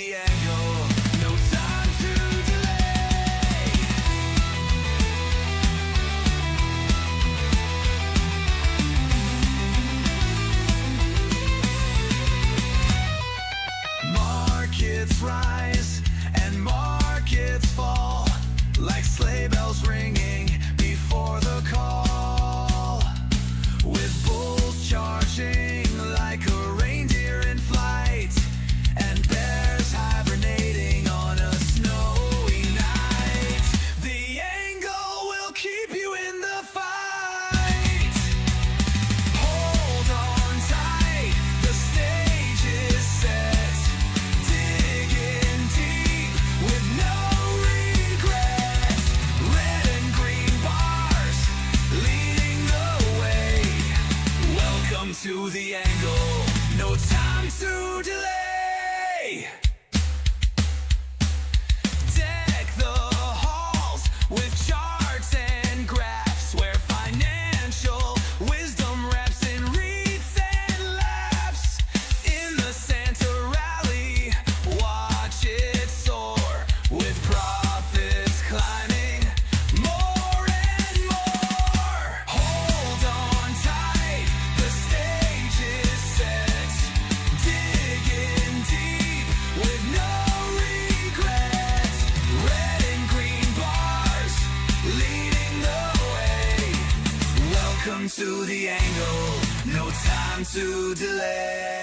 the angle, no time to delay. Markets rise and markets fall, like sleigh bells ringing before the call, with bulls charging like a reindeer in flight, and bears hibernating on a snowy night. The angle will keep you in the fight. Hold on tight, the stage is set. Dig in deep with no regret. Red and green bars leading the way. Welcome to the angle, no time to delay. Deck the halls with charts and graphs, where financial wisdom wraps in wreaths and laughs. In the Santa rally, watch it soar, with profits climbing more and more. Hold on tight, the stage is set. Dig in deep with no regrets. Red and green bars leading the way. Welcome to the angle, no time to delay.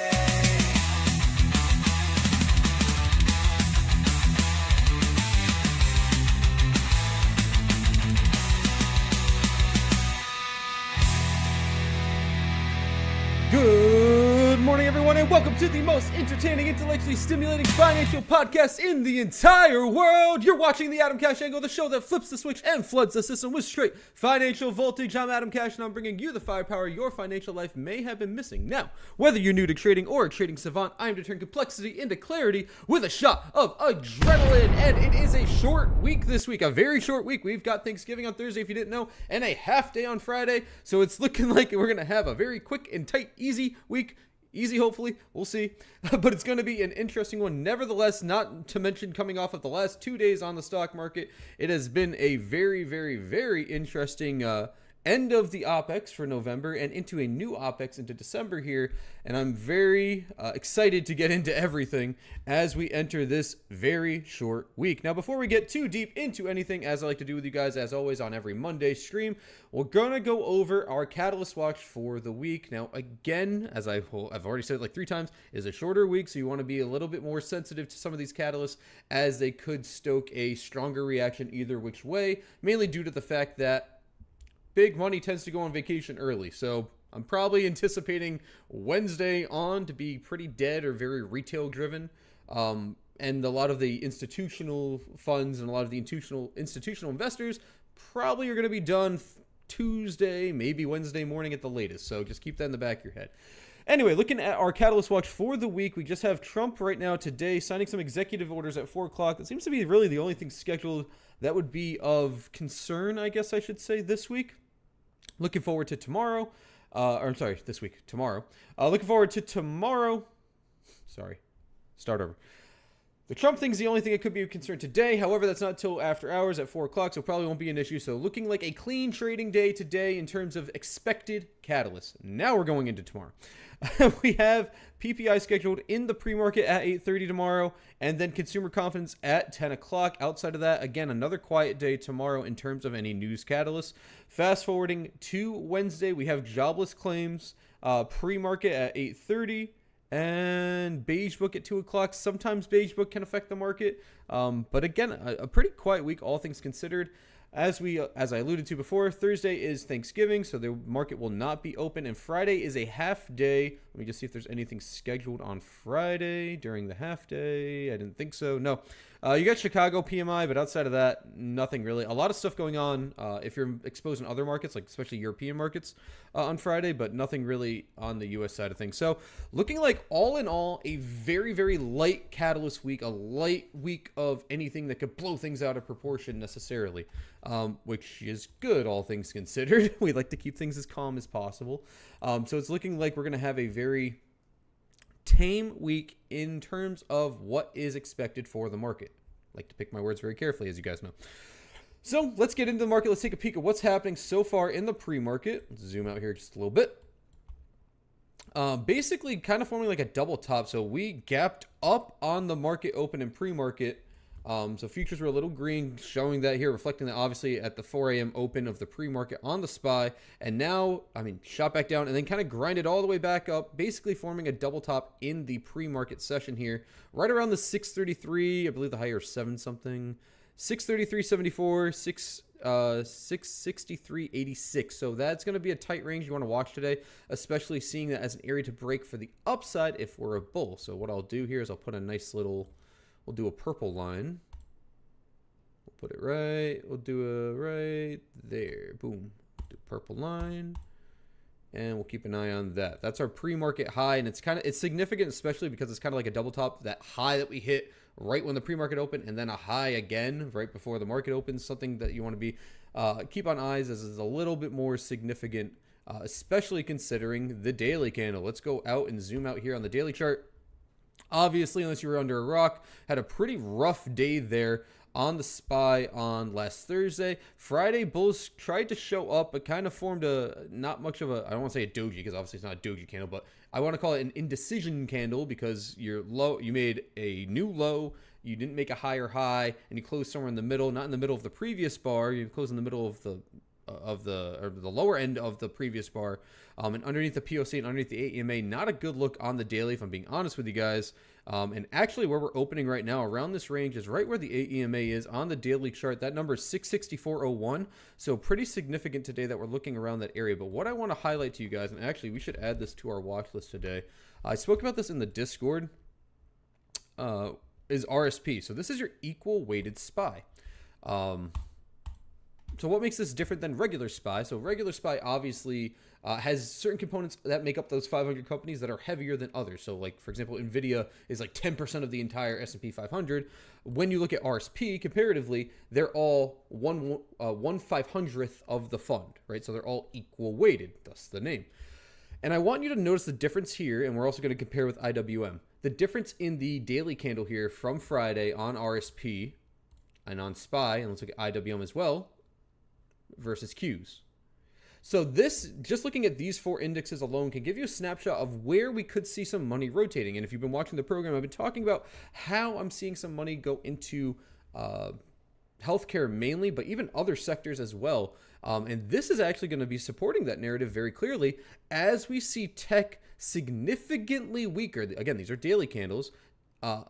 Good morning, everyone, and welcome to the most entertaining, intellectually stimulating financial podcast in the entire world. You're watching the Atomcash Angle, the show that flips the switch and floods the system with straight financial voltage. I'm Atomcash, and I'm bringing you the firepower your financial life may have been missing. Now, whether you're new to trading or a trading savant, I am to turn complexity into clarity with a shot of adrenaline. And it is a short week this week, a very short week. We've got Thanksgiving on Thursday, if you didn't know, and a half day on Friday. So it's looking like we're going to have a very quick and tight, easy week. Easy, hopefully. We'll see. But it's going to be an interesting one. Nevertheless, not to mention coming off of the last 2 days on the stock market, it has been a very, very, very interesting end of the OPEX for November and into a new OPEX into December here. And I'm very excited to get into everything as we enter this very short week. Now, before we get too deep into anything, as I like to do with you guys, as always, on every Monday stream, we're going to go over our Catalyst Watch for the week. Now, again, as I've already said like 3 times, is a shorter week, so you want to be a little bit more sensitive to some of these catalysts as they could stoke a stronger reaction either which way, mainly due to the fact that big money tends to go on vacation early. So I'm probably anticipating Wednesday on to be pretty dead or very retail driven. And a lot of the institutional funds and a lot of the institutional investors probably are going to be done Tuesday, maybe Wednesday morning at the latest. So just keep that in the back of your head. Anyway, looking at our Catalyst Watch for the week, we just have Trump right now today signing some executive orders at 4 o'clock. That seems to be really the only thing scheduled that would be of concern, I guess I should say, this week. Looking forward to tomorrow. This week. Tomorrow. Looking forward to tomorrow. Sorry. Start over. The Trump thing's the only thing that could be of concern today. However, that's not until after hours at 4 o'clock, so probably won't be an issue. So looking like a clean trading day today in terms of expected catalysts. Now we're going into tomorrow. We have PPI scheduled in the pre-market at 8:30 tomorrow, and then consumer confidence at 10 o'clock. Outside of that, again, another quiet day tomorrow in terms of any news catalysts. Fast forwarding to Wednesday, we have jobless claims pre-market at 8:30. And Beige Book at 2 o'clock. Sometimes Beige Book can affect the market. But again, a pretty quiet week, all things considered. As I alluded to before, Thursday is Thanksgiving, so the market will not be open. And Friday is a half day. Let me just see if there's anything scheduled on Friday during the half day. I didn't think so. No. You got Chicago PMI, but outside of that, nothing really. A lot of stuff going on if you're exposed in other markets, like especially European markets on Friday, but nothing really on the U.S. side of things. So looking like all in all, a very, very light catalyst week, a light week of anything that could blow things out of proportion necessarily, which is good, all things considered. We like to keep things as calm as possible. So it's looking like we're going to have a very tame week in terms of what is expected for the market. I like to pick my words very carefully, as you guys know. So let's get into the market. Let's take a peek at what's happening so far in the pre-market. Let's zoom out here just a little bit. Basically kind of forming like a double top. So we gapped up on the market open and pre-market. So futures were a little green, showing that here, reflecting that obviously at the 4 a.m. open of the pre-market on the SPY. And now, shot back down and then kind of grinded all the way back up, basically forming a double top in the pre-market session here, right around the 633, I believe the higher 7 something, 633.74, 663.86. So that's going to be a tight range you want to watch today, especially seeing that as an area to break for the upside if we're a bull. So what I'll do here is I'll put a nice little, we'll do a purple line. We'll put it right, we'll do it right there. Boom. Do purple line. And we'll keep an eye on that. That's our pre-market high, and it's significant, especially because it's kind of like a double top. That high that we hit right when the pre-market opened, and then a high again right before the market opens. Something that you want to be keep on eyes as is a little bit more significant, especially considering the daily candle. Let's go out and zoom out here on the daily chart. Obviously, unless you were under a rock, had a pretty rough day there on the SPY on last Thursday. Friday, bulls tried to show up, but kind of formed not much of a, I don't want to say a doji, because obviously it's not a doji candle, but I want to call it an indecision candle, because you made a new low, you didn't make a higher high, and you closed somewhere in the middle, not in the middle of the previous bar, you closed in the middle of the lower end of the previous bar, and underneath the POC and underneath the AEMA. Not a good look on the daily, if I'm being honest with you guys. And actually where we're opening right now around this range is right where the AEMA is on the daily chart. That number is 664.01, so pretty significant today that we're looking around that area. But what I want to highlight to you guys, and actually we should add this to our watch list today, I spoke about this in the Discord, is RSP. So this is your equal weighted SPY. So what makes this different than regular SPY? So regular SPY obviously has certain components that make up those 500 companies that are heavier than others. So like, for example, NVIDIA is like 10% of the entire S&P 500. When you look at RSP comparatively, they're all 1/500th of the fund, right? So they're all equal weighted, thus the name. And I want you to notice the difference here, and we're also going to compare with IWM. The difference in the daily candle here from Friday on RSP and on SPY, and let's look at IWM as well, versus Qs. So this, just looking at these 4 indexes alone, can give you a snapshot of where we could see some money rotating. And if you've been watching the program, I've been talking about how I'm seeing some money go into healthcare mainly, but even other sectors as well. And this is actually going to be supporting that narrative very clearly as we see tech significantly weaker. Again, these are daily candles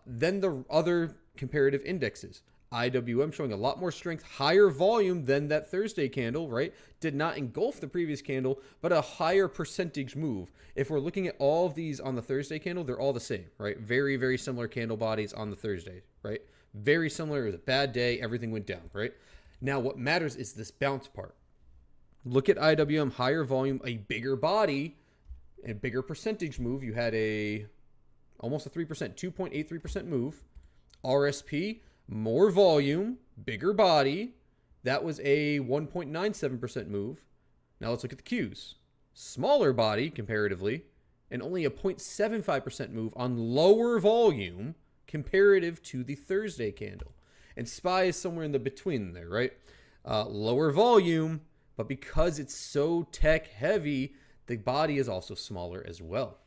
than the other comparative indexes. IWM showing a lot more strength, higher volume than that Thursday candle, right? Did not engulf the previous candle, but a higher percentage move. If we're looking at all of these on the Thursday candle, they're all the same, right? Very, very similar candle bodies on the Thursday, right? Very similar. It was a bad day. Everything went down, right? Now, what matters is this bounce part. Look at IWM, higher volume, a bigger body, a bigger percentage move. You had almost a 3%, 2.83% move. RSP, more volume, bigger body. That was a 1.97% move. Now let's look at the Qs. Smaller body comparatively, and only a 0.75% move on lower volume comparative to the Thursday candle. And SPY is somewhere in the between there, right? Lower volume, but because it's so tech heavy, the body is also smaller as well.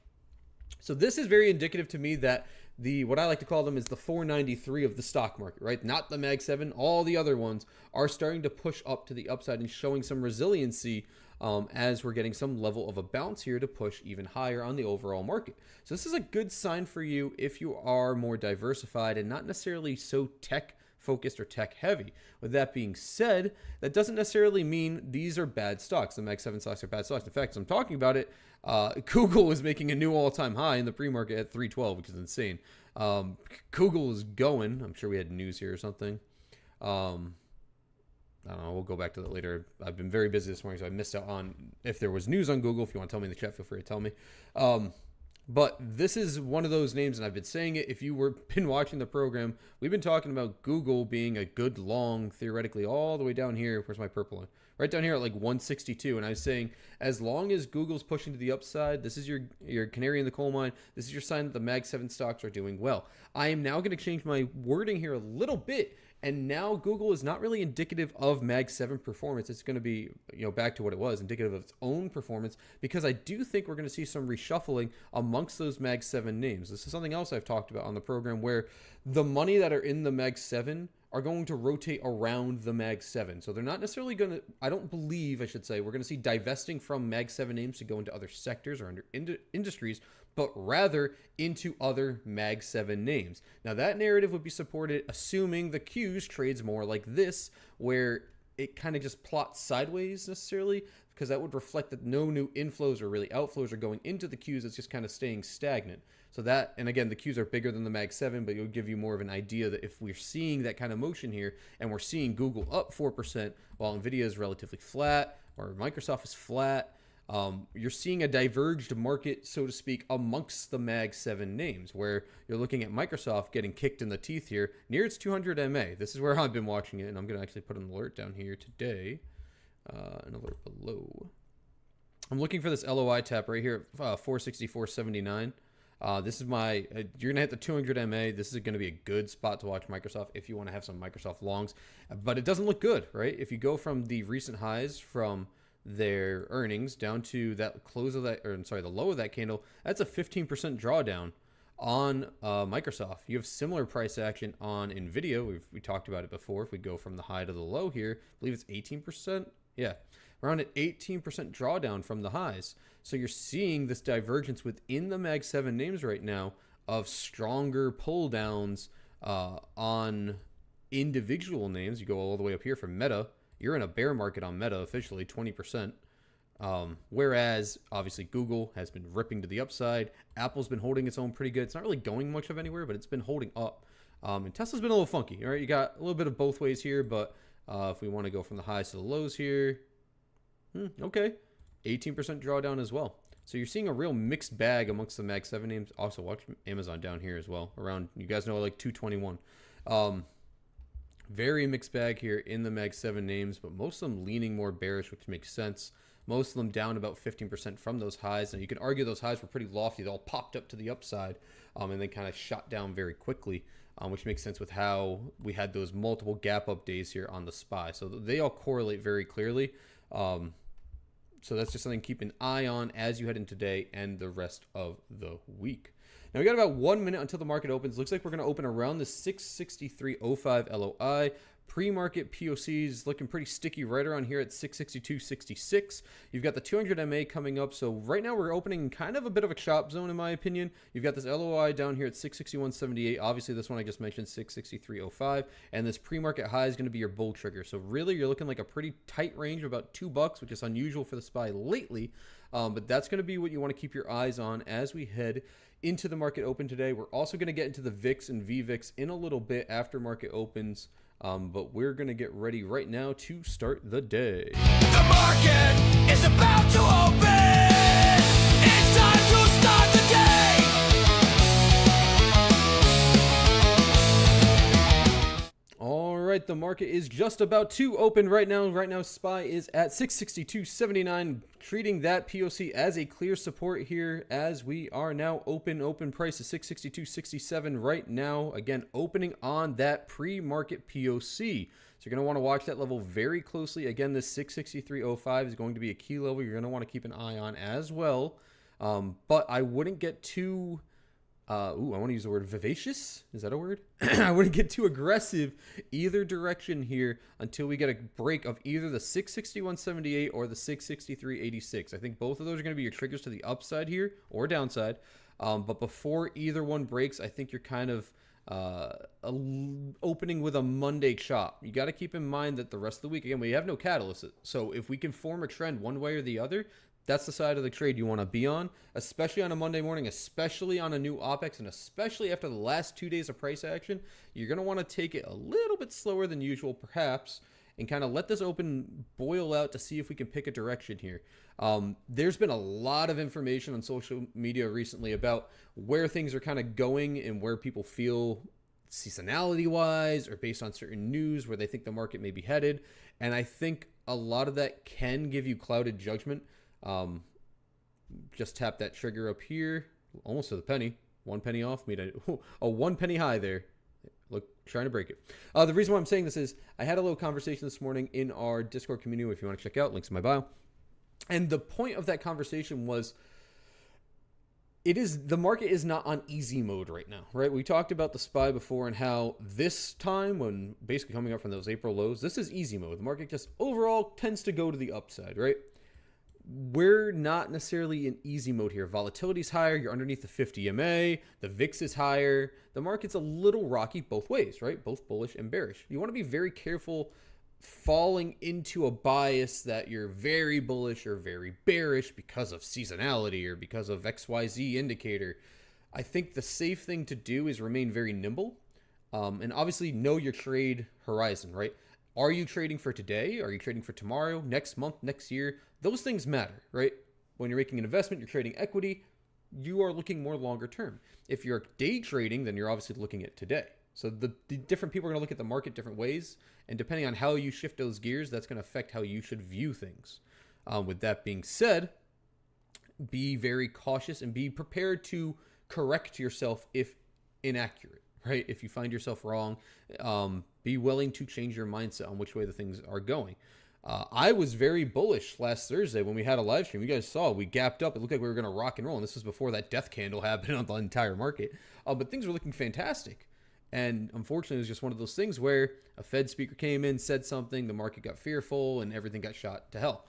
So this is very indicative to me that what I like to call them is the 493 of the stock market, right? Not the Mag 7. All the other ones are starting to push up to the upside and showing some resiliency as we're getting some level of a bounce here to push even higher on the overall market. So this is a good sign for you if you are more diversified and not necessarily so tech focused or tech heavy. With that being said, that doesn't necessarily mean these are bad stocks. The Mag 7 stocks are bad stocks. In fact, as I'm talking about it, Google is making a new all-time high in the pre-market at 312, which is insane. Google is going. I'm sure we had news here or something. I don't know. We'll go back to that later. I've been very busy this morning, so I missed out on if there was news on Google. If you want to tell me in the chat, feel free to tell me. But this is one of those names, and I've been saying it. If you were been watching the program, we've been talking about Google being a good long, theoretically, all the way down here. Where's my purple line? right down here at like 162. And I was saying, as long as Google's pushing to the upside, this is your canary in the coal mine. This is your sign that the Mag 7 stocks are doing well. I am now going to change my wording here a little bit. And now Google is not really indicative of Mag 7 performance. It's going to be, back to what it was, indicative of its own performance, because I do think we're going to see some reshuffling amongst those Mag 7 names. This is something else I've talked about on the program, where the money that are in the Mag 7 are going to rotate around the Mag 7. So they're not necessarily going to, I don't believe, I should say, we're going to see divesting from Mag 7 names to go into other sectors or industries, but rather into other Mag 7 names. Now that narrative would be supported assuming the Qs trades more like this, where it kind of just plots sideways necessarily, because that would reflect that no new inflows or really outflows are going into the Qs. It's just kind of staying stagnant. So that, and again, the Qs are bigger than the Mag 7, but it will give you more of an idea that if we're seeing that kind of motion here, and we're seeing Google up 4%, while Nvidia is relatively flat, or Microsoft is flat, you're seeing a diverged market, so to speak, amongst the Mag 7 names, where you're looking at Microsoft getting kicked in the teeth here near its 200 MA. This is where I've been watching it, and I'm going to actually put an alert down here today, an alert below. I'm looking for this LOI tap right here at 464.79. This is my, you're going to hit the 200 MA. This is going to be a good spot to watch Microsoft if you want to have some Microsoft longs, but it doesn't look good, right? If you go from the recent highs from their earnings down to that close of that, or sorry, the low of that candle, that's a 15% drawdown on Microsoft. You have similar price action on Nvidia. We talked about it before. If we go from the high to the low here, I believe it's 18%. Yeah, around an 18% drawdown from the highs. So you're seeing this divergence within the Mag 7 names right now of stronger pull downs on individual names. You go all the way up here for Meta. You're in a bear market on Meta officially, 20%. Whereas, obviously, Google has been ripping to the upside. Apple's been holding its own pretty good. It's not really going much of anywhere, but it's been holding up. And Tesla's been a little funky. All right, you got a little bit of both ways here, but if we want to go from the highs to the lows here, okay, 18% drawdown as well. So you're seeing a real mixed bag amongst the Mag 7 names. Also, watch Amazon down here as well. Around, you guys know, like 221. Very mixed bag here in the Mag 7 names, but most of them leaning more bearish, which makes sense. Most of them down about 15% from those highs. And you can argue those highs were pretty lofty. They all popped up to the upside and then kind of shot down very quickly, which makes sense with how we had those multiple gap up days here on the SPY. So they all correlate very clearly. So that's just something to keep an eye on as you head into today and the rest of the week. Now, we got about 1 minute until the market opens. Looks like we're going to open around the 663.05 LOI. Pre-market POCs looking pretty sticky right around here at 662.66. You've got the 200 MA coming up. So right now we're opening kind of a bit of a chop zone, in my opinion. You've got this LOI down here at 661.78. Obviously, this one I just mentioned, 663.05. And this pre-market high is going to be your bull trigger. So really, you're looking like a pretty tight range of about $2, which is unusual for the SPY lately. But that's going to be what you want to keep your eyes on as we head into the market open today. We're also going to get into the VIX and VVIX in a little bit after market opens. But we're going to get ready right now to start the day. The market is about to open. It's time to start the day. All right, the market is just about to open right now. Right now, SPY is at 662.79, treating that POC as a clear support here as we are now open. Open price is 662.67 right now. Again, opening on that pre-market POC. So you're going to want to watch that level very closely. Again, this 663.05 is going to be a key level you're going to want to keep an eye on as well. But I wouldn't get too... I want to use the word vivacious. Is that a word? I wouldn't get too aggressive either direction here until we get a break of either the 661.78 or the 663.86. I think both of those are going to be your triggers to the upside here or downside. But before either one breaks, I think you're kind of opening with a Monday chop. You got to keep in mind that the rest of the week, again, we have no catalyst. So if we can form a trend one way or the other, that's the side of the trade you want to be on, especially on a Monday morning, especially on a new OPEX, and especially after the last 2 days of price action. You're going to want to take it a little bit slower than usual, perhaps, and kind of let this open boil out to see if we can pick a direction here. There's been a lot of information on social media recently about where things are kind of going and where people feel seasonality wise or based on certain news where they think the market may be headed. And I think a lot of that can give you clouded judgment. Just tap that trigger up here, almost to the penny. 1 penny off, made a 1 penny high there. Look, trying to break it. The reason why I'm saying this is I had a little conversation this morning in our Discord community. If you want to check out, links in my bio. And the point of that conversation was, the market is not on easy mode right now, right? We talked about the SPY before and how this time, when basically coming up from those April lows, this is easy mode. The market just overall tends to go to the upside, right? We're not necessarily in easy mode here. Volatility's higher. You're underneath the 50 MA. The VIX is higher. The market's a little rocky both ways, right? Both bullish and bearish. You want to be very careful falling into a bias that you're very bullish or very bearish because of seasonality or because of XYZ indicator. I think the safe thing to do is remain very nimble, and obviously know your trade horizon, right? Are you trading for today? Are you trading for tomorrow, next month, next year? Those things matter, right? When you're making an investment, you're trading equity, you are looking more longer term. If you're day trading, then you're obviously looking at today. So the different people are going to look at the market different ways. And depending on how you shift those gears, that's going to affect how you should view things. With that being said, be very cautious and be prepared to correct yourself if inaccurate, right? If you find yourself wrong, be willing to change your mindset on which way the things are going. I was very bullish last Thursday when we had a live stream. You guys saw we gapped up. It looked like we were going to rock and roll. And this was before that death candle happened on the entire market. But things were looking fantastic. And unfortunately, it was just one of those things where a Fed speaker came in, said something, the market got fearful, and everything got shot to hell.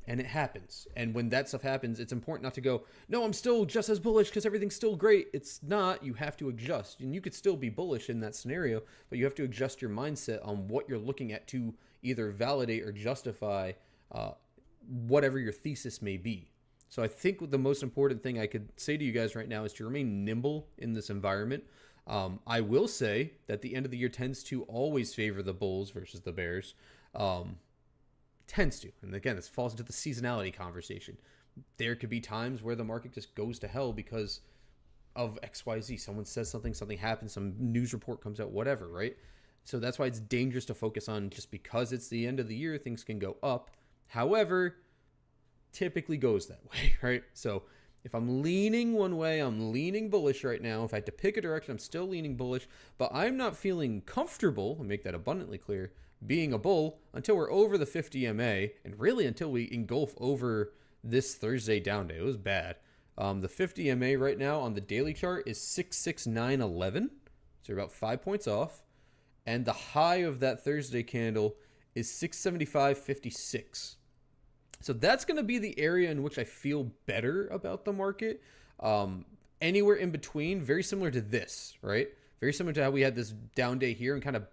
And it happens. And when that stuff happens, it's important not to go, no, I'm still just as bullish because everything's still great. It's not. You have to adjust. And you could still be bullish in that scenario, but you have to adjust your mindset on what you're looking at to either validate or justify whatever your thesis may be. So I think the most important thing I could say to you guys right now is to remain nimble in this environment. I will say that the end of the year tends to always favor the bulls versus the bears. Tends to. And again, this falls into the seasonality conversation. There could be times where the market just goes to hell because of XYZ. Someone says something, something happens, some news report comes out, whatever, right? So that's why it's dangerous to focus on just because it's the end of the year, things can go up. However, typically goes that way, right? So if I'm leaning one way, I'm leaning bullish right now. If I had to pick a direction, I'm still leaning bullish, but I'm not feeling comfortable, and make that abundantly clear, being a bull until we're over the 50 MA, and really until we engulf over this Thursday down day. It was bad. The 50 MA right now on the daily chart is 669.11, so you're about 5 points off, and the high of that Thursday candle is 675.56. So that's going to be the area in which I feel better about the market. Anywhere in between, very similar to this, right? Very similar to how we had this down day here and kind of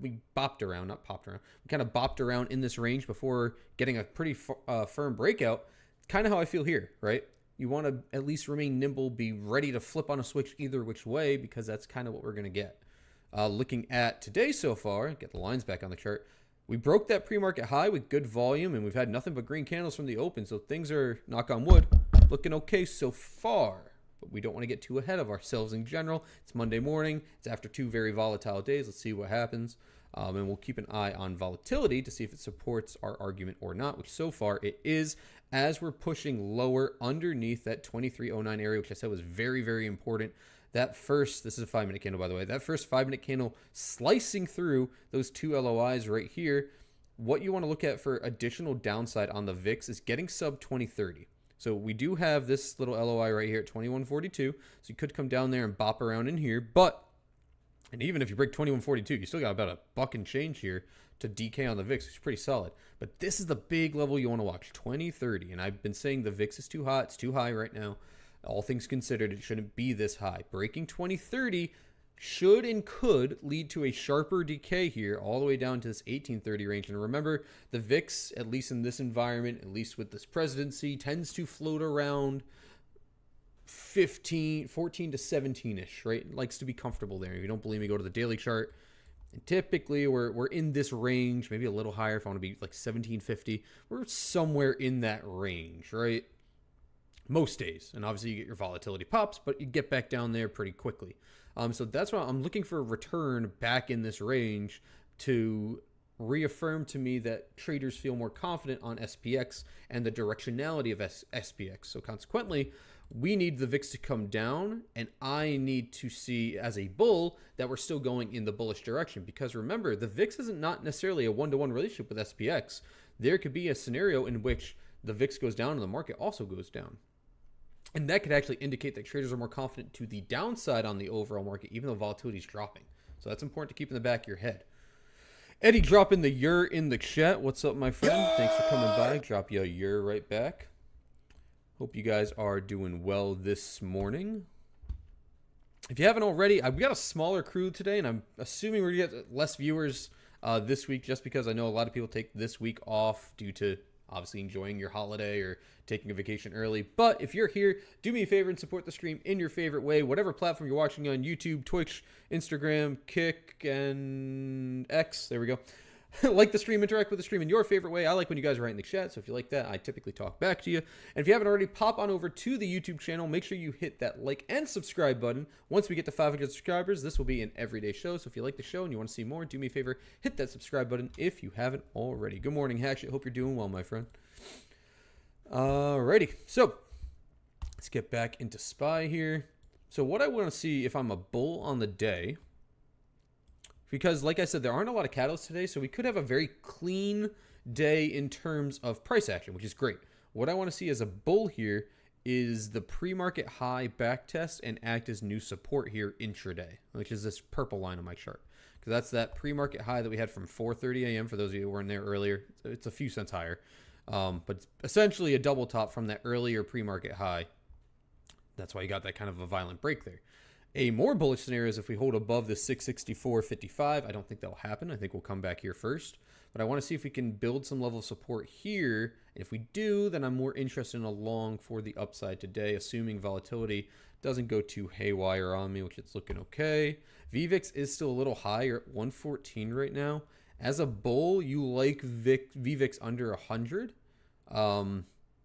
we bopped around in this range before getting a pretty firm breakout. Kind of how I feel here, right? You want to at least remain nimble, be ready to flip on a switch either which way, because that's kind of what we're going to get. Looking at today so far, get the lines back on the chart. We broke that pre-market high with good volume, and we've had nothing but green candles from the open, so things are, knock on wood, looking okay so far. But we don't want to get too ahead of ourselves in general. It's Monday morning. It's after 2 very volatile days. Let's see what happens. And we'll keep an eye on volatility to see if it supports our argument or not, which so far it is, as we're pushing lower underneath that 2309 area, which I said was very, very important. That first, this is a 5-minute candle, by the way, that first 5-minute candle slicing through those two LOIs right here. What you want to look at for additional downside on the VIX is getting sub 2030. So we do have this little LOI right here at 2142. So you could come down there and bop around in here. And even if you break 2142, you still got about $1 and change here to DK on the VIX, which is pretty solid. But this is the big level you want to watch, 2030. And I've been saying the VIX is too hot. It's too high right now. All things considered, it shouldn't be this high. Breaking 2030 should and could lead to a sharper decay here all the way down to this 1830 range. And remember, the VIX, at least in this environment, at least with this presidency, tends to float around 14 to 17-ish, right? It likes to be comfortable there. If you don't believe me, go to the daily chart. And typically, we're in this range, maybe a little higher if I want to be like 1750. We're somewhere in that range, right? most days. And obviously you get your volatility pops, but you get back down there pretty quickly. So that's why I'm looking for a return back in this range to reaffirm to me that traders feel more confident on SPX and the directionality of SPX. So consequently, we need the VIX to come down, and I need to see as a bull that we're still going in the bullish direction. Because remember, the VIX is not necessarily a one-to-one relationship with SPX. There could be a scenario in which the VIX goes down and the market also goes down. And that could actually indicate that traders are more confident to the downside on the overall market, even though volatility is dropping. So that's important to keep in the back of your head. Eddie dropping the "you're" in the chat. What's up, my friend? Thanks for coming by. Drop you a "you're" right back. Hope you guys are doing well this morning. If you haven't already, we got a smaller crew today, and I'm assuming we're going to get less viewers this week just because I know a lot of people take this week off due to obviously enjoying your holiday or taking a vacation early. But if you're here, do me a favor and support the stream in your favorite way, whatever platform you're watching on: YouTube, Twitch, Instagram, Kick, and X. There we go. Like the stream, interact with the stream in your favorite way. I like when you guys write in the chat, so if you like that, I typically talk back to you. And if you haven't already, pop on over to the YouTube channel. Make sure you hit that like and subscribe button. Once we get to 500 subscribers, this will be an everyday show. So if you like the show and you want to see more, do me a favor, hit that subscribe button if you haven't already. Good morning, Hatchet. Hope you're doing well, my friend. Alrighty, so let's get back into SPY here. So what I want to see if I'm a bull on the day, because like I said, there aren't a lot of catalysts today, so we could have a very clean day in terms of price action, which is great. What I want to see as a bull here is the pre-market high back test and act as new support here intraday, which is this purple line on my chart. Because that's that pre-market high that we had from 4:30 a.m. for those of you who weren't there earlier. It's a few cents higher. But it's essentially a double top from that earlier pre-market high. That's why you got that kind of a violent break there. A more bullish scenario is if we hold above the 664.55. I don't think that'll happen. I think we'll come back here first. But I want to see if we can build some level of support here. And if we do, then I'm more interested in a long for the upside today, assuming volatility doesn't go too haywire on me, which it's looking okay. VVIX is still a little higher at 114 right now. As a bull, you like VVIX under 100.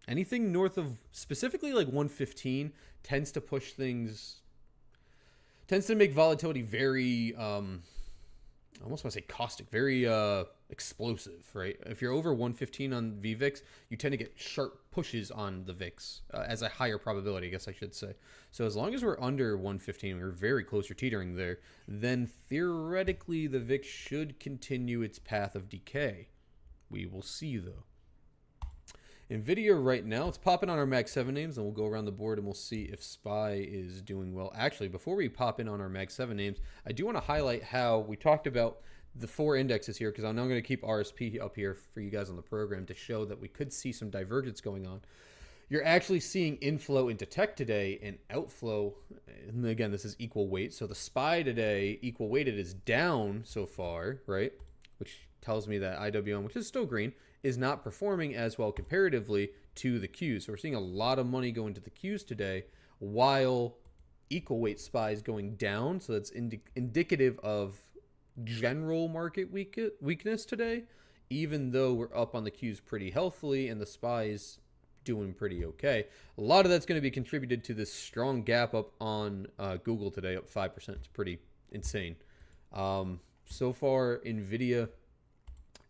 Anything north of specifically like 115 tends to push things, tends to make volatility very, I almost want to say caustic, very explosive, right? If you're over 115 on VVIX, you tend to get sharp pushes on the VIX as a higher probability, I guess I should say. So as long as we're under 115, we're very close to teetering there, then theoretically the VIX should continue its path of decay. We will see though. NVIDIA right now, it's popping on our Mag 7 names, and we'll go around the board and we'll see if SPY is doing well. Actually, before we pop in on our Mag 7 names, I do want to highlight how we talked about the 4 indexes here, because I'm now going to keep RSP up here for you guys on the program to show that we could see some divergence going on. You're actually seeing inflow into tech today and outflow, and again, this is equal weight. So the SPY today, equal weighted, is down so far, right? Which tells me that IWM, which is still green, is not performing as well comparatively to the Qs. So we're seeing a lot of money go into the Qs today, while equal weight SPY is going down. So that's indicative of general market weakness today, even though we're up on the Qs pretty healthily and the SPY is doing pretty okay. A lot of that's going to be contributed to this strong gap up on Google today, up 5%. It's pretty insane. So far, NVIDIA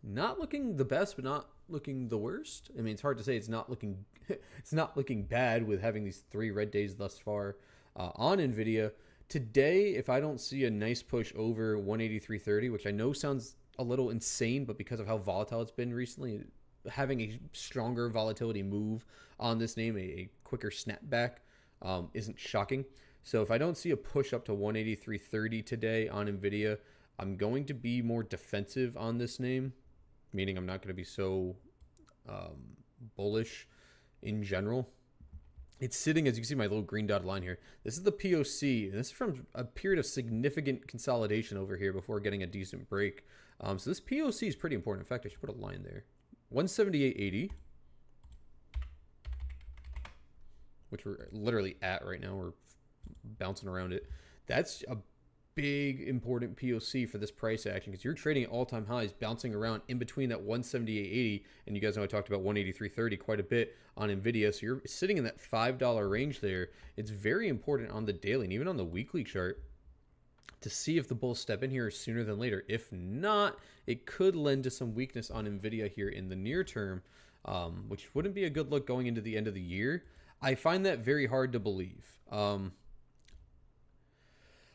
not looking the best, but not looking the worst. I mean, it's hard to say it's not looking it's not looking bad with having these 3 red days thus far on NVIDIA. Today, if I don't see a nice push over 183.30, which I know sounds a little insane, but because of how volatile it's been recently, having a stronger volatility move on this name, a quicker snapback, isn't shocking. So if I don't see a push up to 183.30 today on NVIDIA, I'm going to be more defensive on this name, meaning I'm not going to be so bullish in general. It's sitting, as you can see, my little green dotted line here. This is the POC, and this is from a period of significant consolidation over here before getting a decent break. So this POC is pretty important. In fact, I should put a line there. 178.80, which we're literally at right now. We're bouncing around it. That's a big important POC for this price action because you're trading at all-time highs, bouncing around in between that 178.80, and you guys know I talked about 183.30 quite a bit on Nvidia, so you're sitting in that $5 range there. It's very important on the daily and even on the weekly chart to see if the bulls step in here sooner than later. If not, it could lend to some weakness on Nvidia here in the near term, which wouldn't be a good look going into the end of the year. I find that very hard to believe.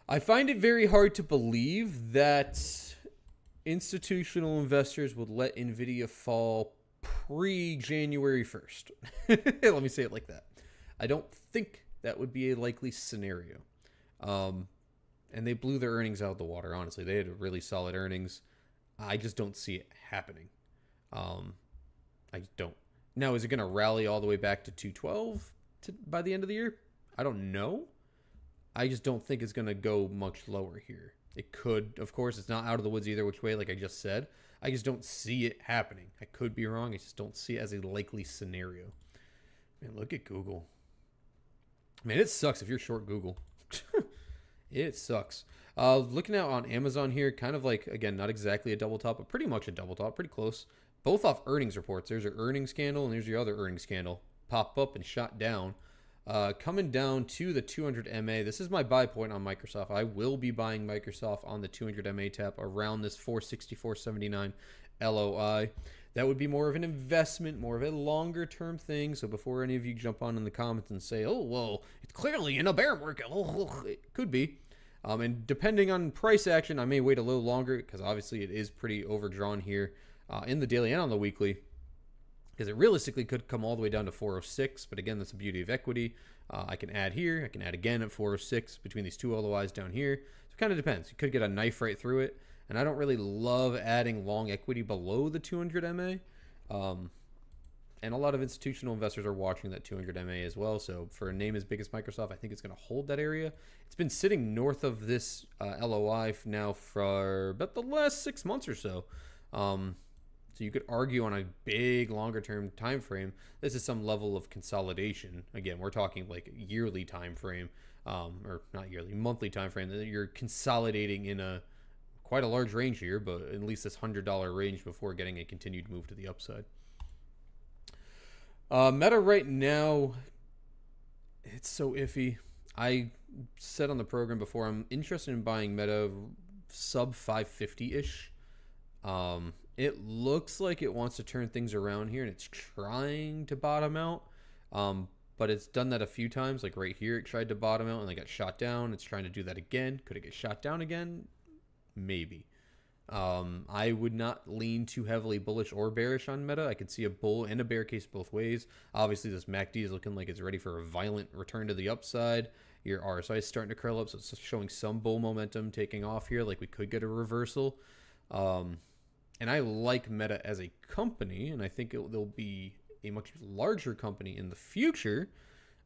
I find it very hard to believe that institutional investors would let Nvidia fall pre-January 1st. Let me say it like that. I don't think that would be a likely scenario. And they blew their earnings out of the water, honestly. They had really solid earnings. I just don't see it happening. I just don't. Now, is it going to rally all the way back to 212 by the end of the year? I don't know. I just don't think it's going to go much lower here. It could, of course. It's not out of the woods either which way, like I just said. I just don't see it happening. I could be wrong. I just don't see it as a likely scenario. Man, look at Google. Man, it sucks if you're short Google. It sucks. Looking out on Amazon here, kind of like, again, not exactly a double top, but pretty much a double top, pretty close. Both off earnings reports. There's your earnings candle and there's your other earnings candle. Pop up and shot down. Coming down to the 200 MA. This is my buy point on Microsoft. I will be buying Microsoft on the 200 MA tap around this 464.79 LOI. That would be more of an investment, more of a longer term thing. So before any of you jump on in the comments and say, oh, well, it's clearly in a bear market. It could be. And depending on price action, I may wait a little longer because obviously it is pretty overdrawn here in the daily and on the weekly. Because it realistically could come all the way down to 406. But again, that's the beauty of equity. I can add here. I can add again at 406 between these two LOIs down here. So it kind of depends. You could get a knife right through it. And I don't really love adding long equity below the 200 MA. And a lot of institutional investors are watching that 200 MA as well. So for a name as big as Microsoft, I think it's going to hold that area. It's been sitting north of this LOI now for about the last 6 months or so. So you could argue on a big longer term time frame, this is some level of consolidation. Again, we're talking like yearly time frame, or not yearly, monthly time frame. You're consolidating in a quite a large range here, but at least this $100 range before getting a continued move to the upside. Meta right now, it's so iffy. I said on the program before, I'm interested in buying Meta sub 550-ish. It looks like it wants to turn things around here, and it's trying to bottom out. But it's done that a few times. Like right here, it tried to bottom out, and they got shot down. It's trying to do that again. Could it get shot down again? Maybe. I would not lean too heavily bullish or bearish on Meta. I could see a bull and a bear case both ways. Obviously, this MACD is looking like it's ready for a violent return to the upside. Your RSI is starting to curl up, so it's showing some bull momentum taking off here. Like we could get a reversal. And I like Meta as a company, and I think they'll be a much larger company in the future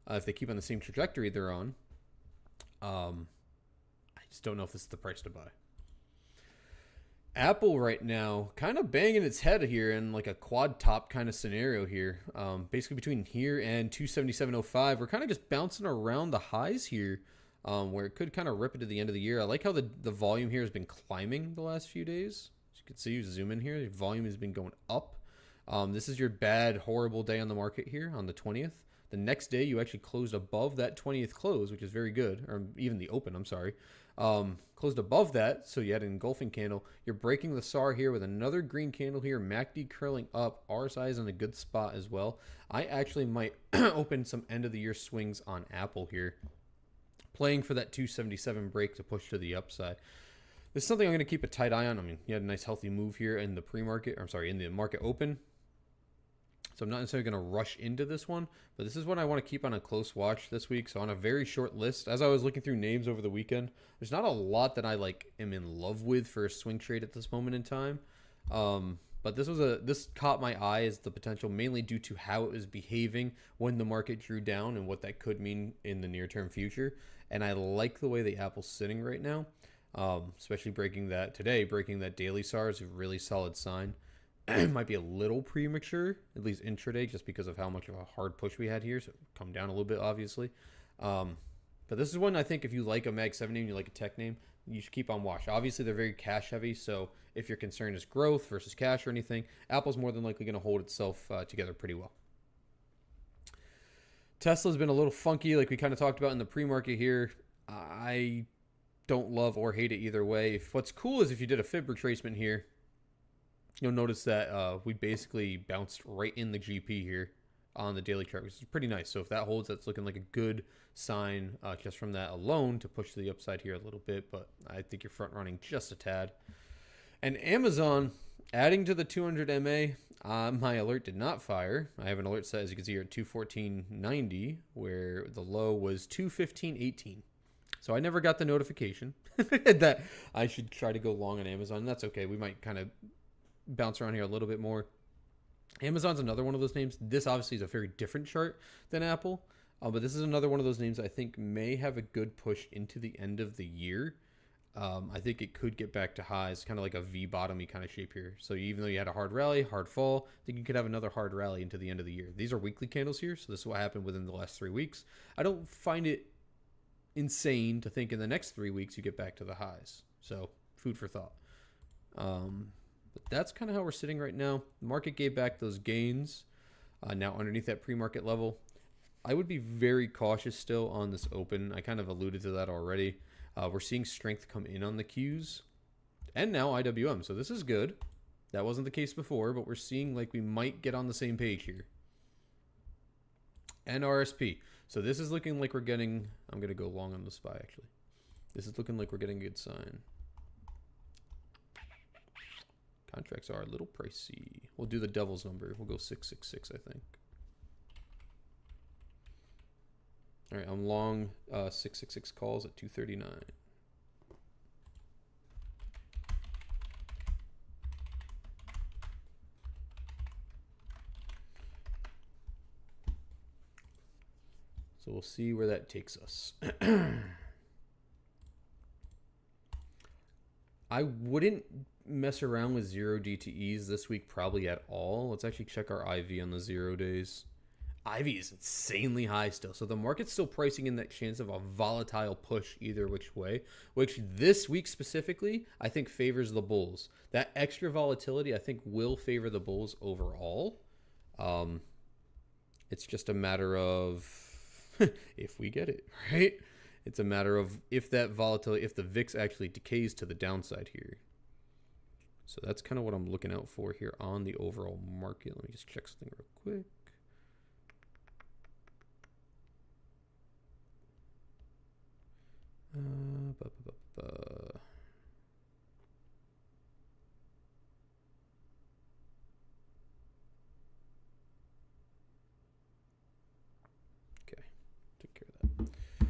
if they keep on the same trajectory they're on. I just don't know if this is the price to buy. Apple right now kind of banging its head here in like a quad top kind of scenario here. Basically between here and 277.05, we're kind of just bouncing around the highs here where it could kind of rip it to the end of the year. I like how the volume here has been climbing the last few days. As you can see, you zoom in here, the volume has been going up. This is your bad, horrible day on the market here on the 20th. The next day, you actually closed above that 20th close, which is very good, or even the open, I'm sorry. Closed above that, so you had an engulfing candle. You're breaking the SAR here with another green candle here. MACD curling up. RSI is in a good spot as well. I actually might open some end-of-the-year swings on Apple here, playing for that 277 break to push to the upside. This is something I'm going to keep a tight eye on. I mean, you had a nice healthy move here in the pre-market, I'm sorry, in the market open. So I'm not necessarily going to rush into this one, but this is what I want to keep on a close watch this week. So on a very short list, as I was looking through names over the weekend, there's not a lot that I am in love with for a swing trade at this moment in time. But this caught my eye as the potential, mainly due to how it was behaving when the market drew down and what that could mean in the near-term future. And I like the way the Apple's sitting right now, especially breaking that daily SAR is a really solid sign. It might be a little premature, at least intraday, just because of how much of a hard push we had here. So come down a little bit, obviously. But But this is one I think if you like a Mag 7 name, you like a tech name, you should keep on watch. Obviously, they're very cash heavy, so if your concern is growth versus cash or anything, Apple's more than likely going to hold itself together pretty well. Tesla's been a little funky, like we kind of talked about in the pre-market here. I don't love or hate it either way. What's cool is if you did a fib retracement here, you'll notice that we basically bounced right in the GP here on the daily chart, which is pretty nice. So if that holds, that's looking like a good sign just from that alone to push to the upside here a little bit. But I think you're front running just a tad. And Amazon adding to the 200 MA. My alert did not fire. I have an alert set, as you can see here, at 214.90, where the low was 215.18. So I never got the notification that I should try to go long on Amazon. That's okay. We might kind of bounce around here a little bit more. Amazon's another one of those names. This obviously is a very different chart than Apple, but this is another one of those names I think may have a good push into the end of the year. I think it could get back to highs, kind of like a V bottom-y kind of shape here. So even though you had a hard rally, hard fall, I think you could have another hard rally into the end of the year. These are weekly candles here, so this is what happened within the last 3 weeks. I don't find it insane to think in the next 3 weeks you get back to the highs. So food for thought. But that's kind of how we're sitting right now. The market gave back those gains. Now underneath that pre-market level, I would be very cautious still on this open. I kind of alluded to that already. We're seeing strength come in on the Qs and now IWM. So this is good. That wasn't the case before, but we're seeing like we might get on the same page here. And RSP. So this is looking like we're getting, I'm going to go long on the SPY actually. This is looking like we're getting a good sign. Contracts are a little pricey. We'll do the devil's number. We'll go 666, I think. All right, I'm long 666 calls at 239. So we'll see where that takes us. I wouldn't mess around with 0 DTEs this week probably at all. Let's actually check our IV on the 0 days. IV is insanely high still. So the market's still pricing in that chance of a volatile push either which way, which this week specifically, I think favors the bulls. That extra volatility, I think, will favor the bulls overall. It's just a matter of if we get it, right? It's a matter of if that volatility, if the VIX actually decays to the downside here. So that's kind of what I'm looking out for here on the overall market. Let me just check something real quick. Okay, took care of that.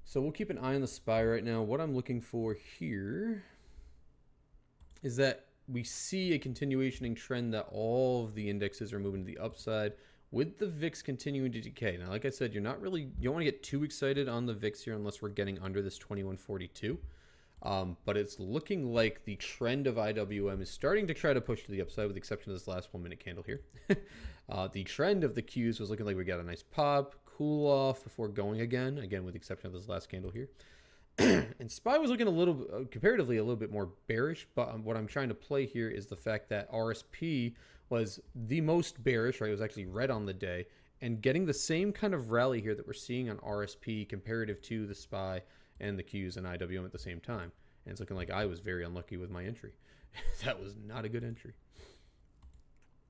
So we'll keep an eye on the SPY right now. What I'm looking for here is that we see a continuation trend that all of the indexes are moving to the upside with the VIX continuing to decay. Now, like I said, you don't want to get too excited on the VIX here unless we're getting under this 2142. But it's looking like the trend of IWM is starting to try to push to the upside with the exception of this last 1 minute candle here. The trend of the Qs was looking like we got a nice pop, cool off before going again with the exception of this last candle here. And SPY was looking a little, comparatively, a little bit more bearish, but what I'm trying to play here is the fact that RSP was the most bearish, right? It was actually red on the day, and getting the same kind of rally here that we're seeing on RSP comparative to the SPY and the Qs and IWM at the same time. And it's looking like I was very unlucky with my entry. That was not a good entry.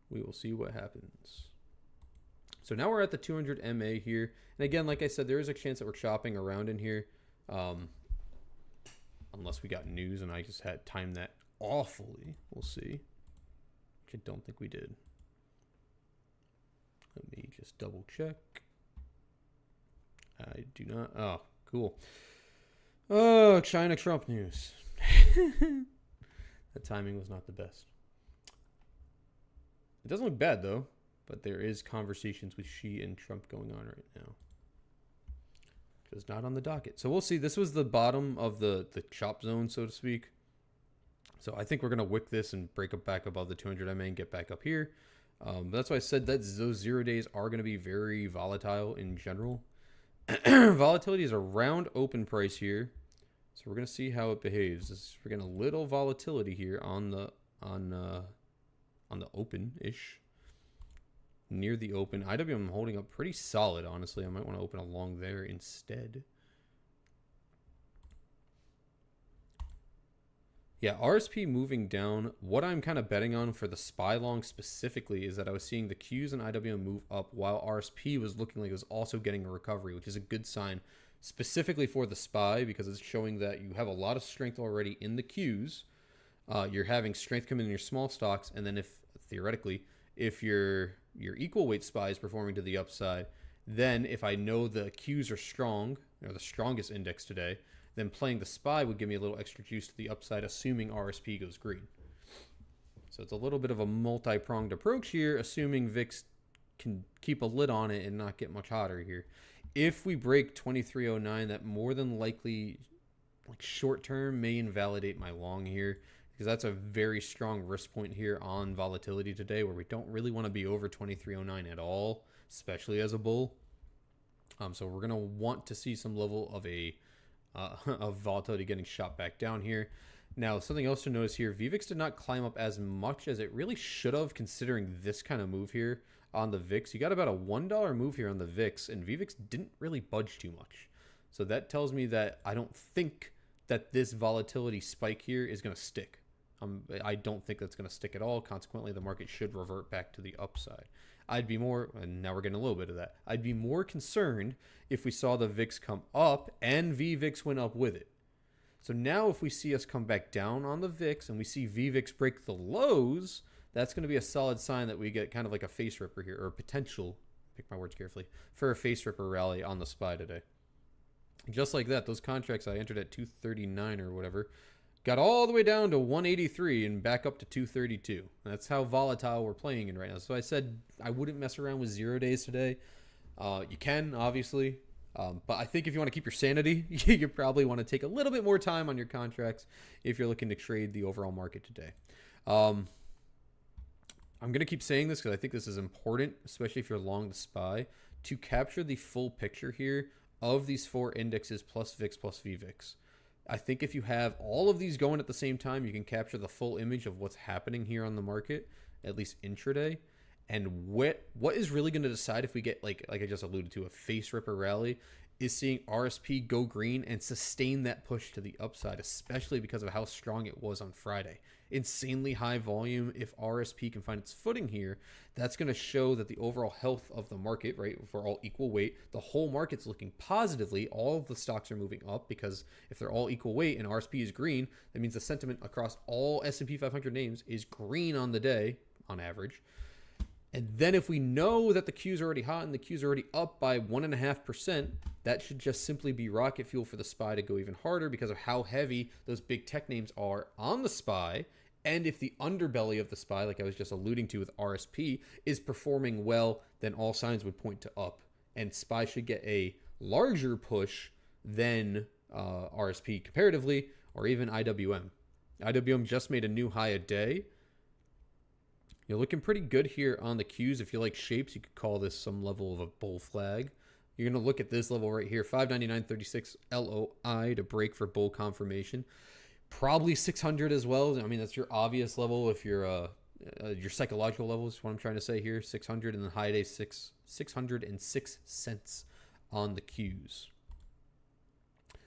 We will see what happens. So now we're at the 200 MA here. And again, like I said, there is a chance that we're chopping around in here. Unless we got news and I just had timed that awfully. We'll see. Which I don't think we did. Let me just double check. I do not. Oh, cool. Oh, China Trump news. The timing was not the best. It doesn't look bad though, but there is conversations with Xi and Trump going on right now. Just not on the docket. So we'll see. This was the bottom of the chop zone, so to speak. So I think we're going to wick this and break up back above the 200 MA and get back up here. That's why I said that those 0 days are going to be very volatile in general. Volatility is around open price here. So we're going to see how it behaves. We're getting a little volatility here on the open-ish. Near the open. IWM holding up pretty solid, honestly. I might want to open along there instead. Yeah, RSP moving down. What I'm kind of betting on for the SPY long specifically is that I was seeing the Qs and IWM move up while RSP was looking like it was also getting a recovery, which is a good sign specifically for the SPY because it's showing that you have a lot of strength already in the Qs. You're having strength come in your small stocks, and then if theoretically, if your equal weight SPY is performing to the upside, then if I know the Qs are strong, or the strongest index today, then playing the SPY would give me a little extra juice to the upside, assuming RSP goes green. So it's a little bit of a multi-pronged approach here, assuming VIX can keep a lid on it and not get much hotter here. If we break 2309, that more than likely, like short term, may invalidate my long here, because that's a very strong risk point here on volatility today, where we don't really want to be over 2309 at all, especially as a bull. So we're going to want to see some level of of volatility getting shot back down here. Now, something else to notice here, VVIX did not climb up as much as it really should have, considering this kind of move here on the VIX. You got about a $1 move here on the VIX, and VVIX didn't really budge too much. So that tells me that I don't think that this volatility spike here is going to stick. I don't think that's going to stick at all. Consequently, the market should revert back to the upside. I'd be more, and now we're getting a little bit of that, I'd be more concerned if we saw the VIX come up and VVIX went up with it. So now if we see us come back down on the VIX and we see VVIX break the lows, that's going to be a solid sign that we get kind of like a face ripper here, or potential, pick my words carefully, for a face ripper rally on the SPY today. Just like that, those contracts I entered at 239 or whatever got all the way down to 183 and back up to 232. That's how volatile we're playing in right now. So I said I wouldn't mess around with 0 days today. You can, obviously. But I think if you want to keep your sanity, you probably want to take a little bit more time on your contracts if you're looking to trade the overall market today. I'm going to keep saying this because I think this is important, especially if you're long the SPY, to capture the full picture here of these four indexes plus VIX plus VVIX. I think if you have all of these going at the same time, you can capture the full image of what's happening here on the market, at least intraday. And what is really going to decide if we get, like I just alluded to, a face ripper rally, is seeing RSP go green and sustain that push to the upside, especially because of how strong it was on Friday. Insanely high volume. If RSP can find its footing here, that's going to show that the overall health of the market, right, for all equal weight, the whole market's looking positively. All of the stocks are moving up because if they're all equal weight and RSP is green, that means the sentiment across all S&P 500 names is green on the day, on average. And then if we know that the Q's are already hot and the Q's are already up by 1.5%, that should just simply be rocket fuel for the SPY to go even harder because of how heavy those big tech names are on the SPY. And if the underbelly of the SPY, like I was just alluding to with RSP, is performing well, then all signs would point to up. And SPY should get a larger push than RSP comparatively, or even IWM. IWM just made a new high a day. You're looking pretty good here on the Qs. If you like shapes, you could call this some level of a bull flag. You're going to look at this level right here, 599.36 LOI to break for bull confirmation. Probably 600 as well. I mean, that's your obvious level if you're your psychological level is what I'm trying to say here. 600 and the high day 606 cents on the Qs.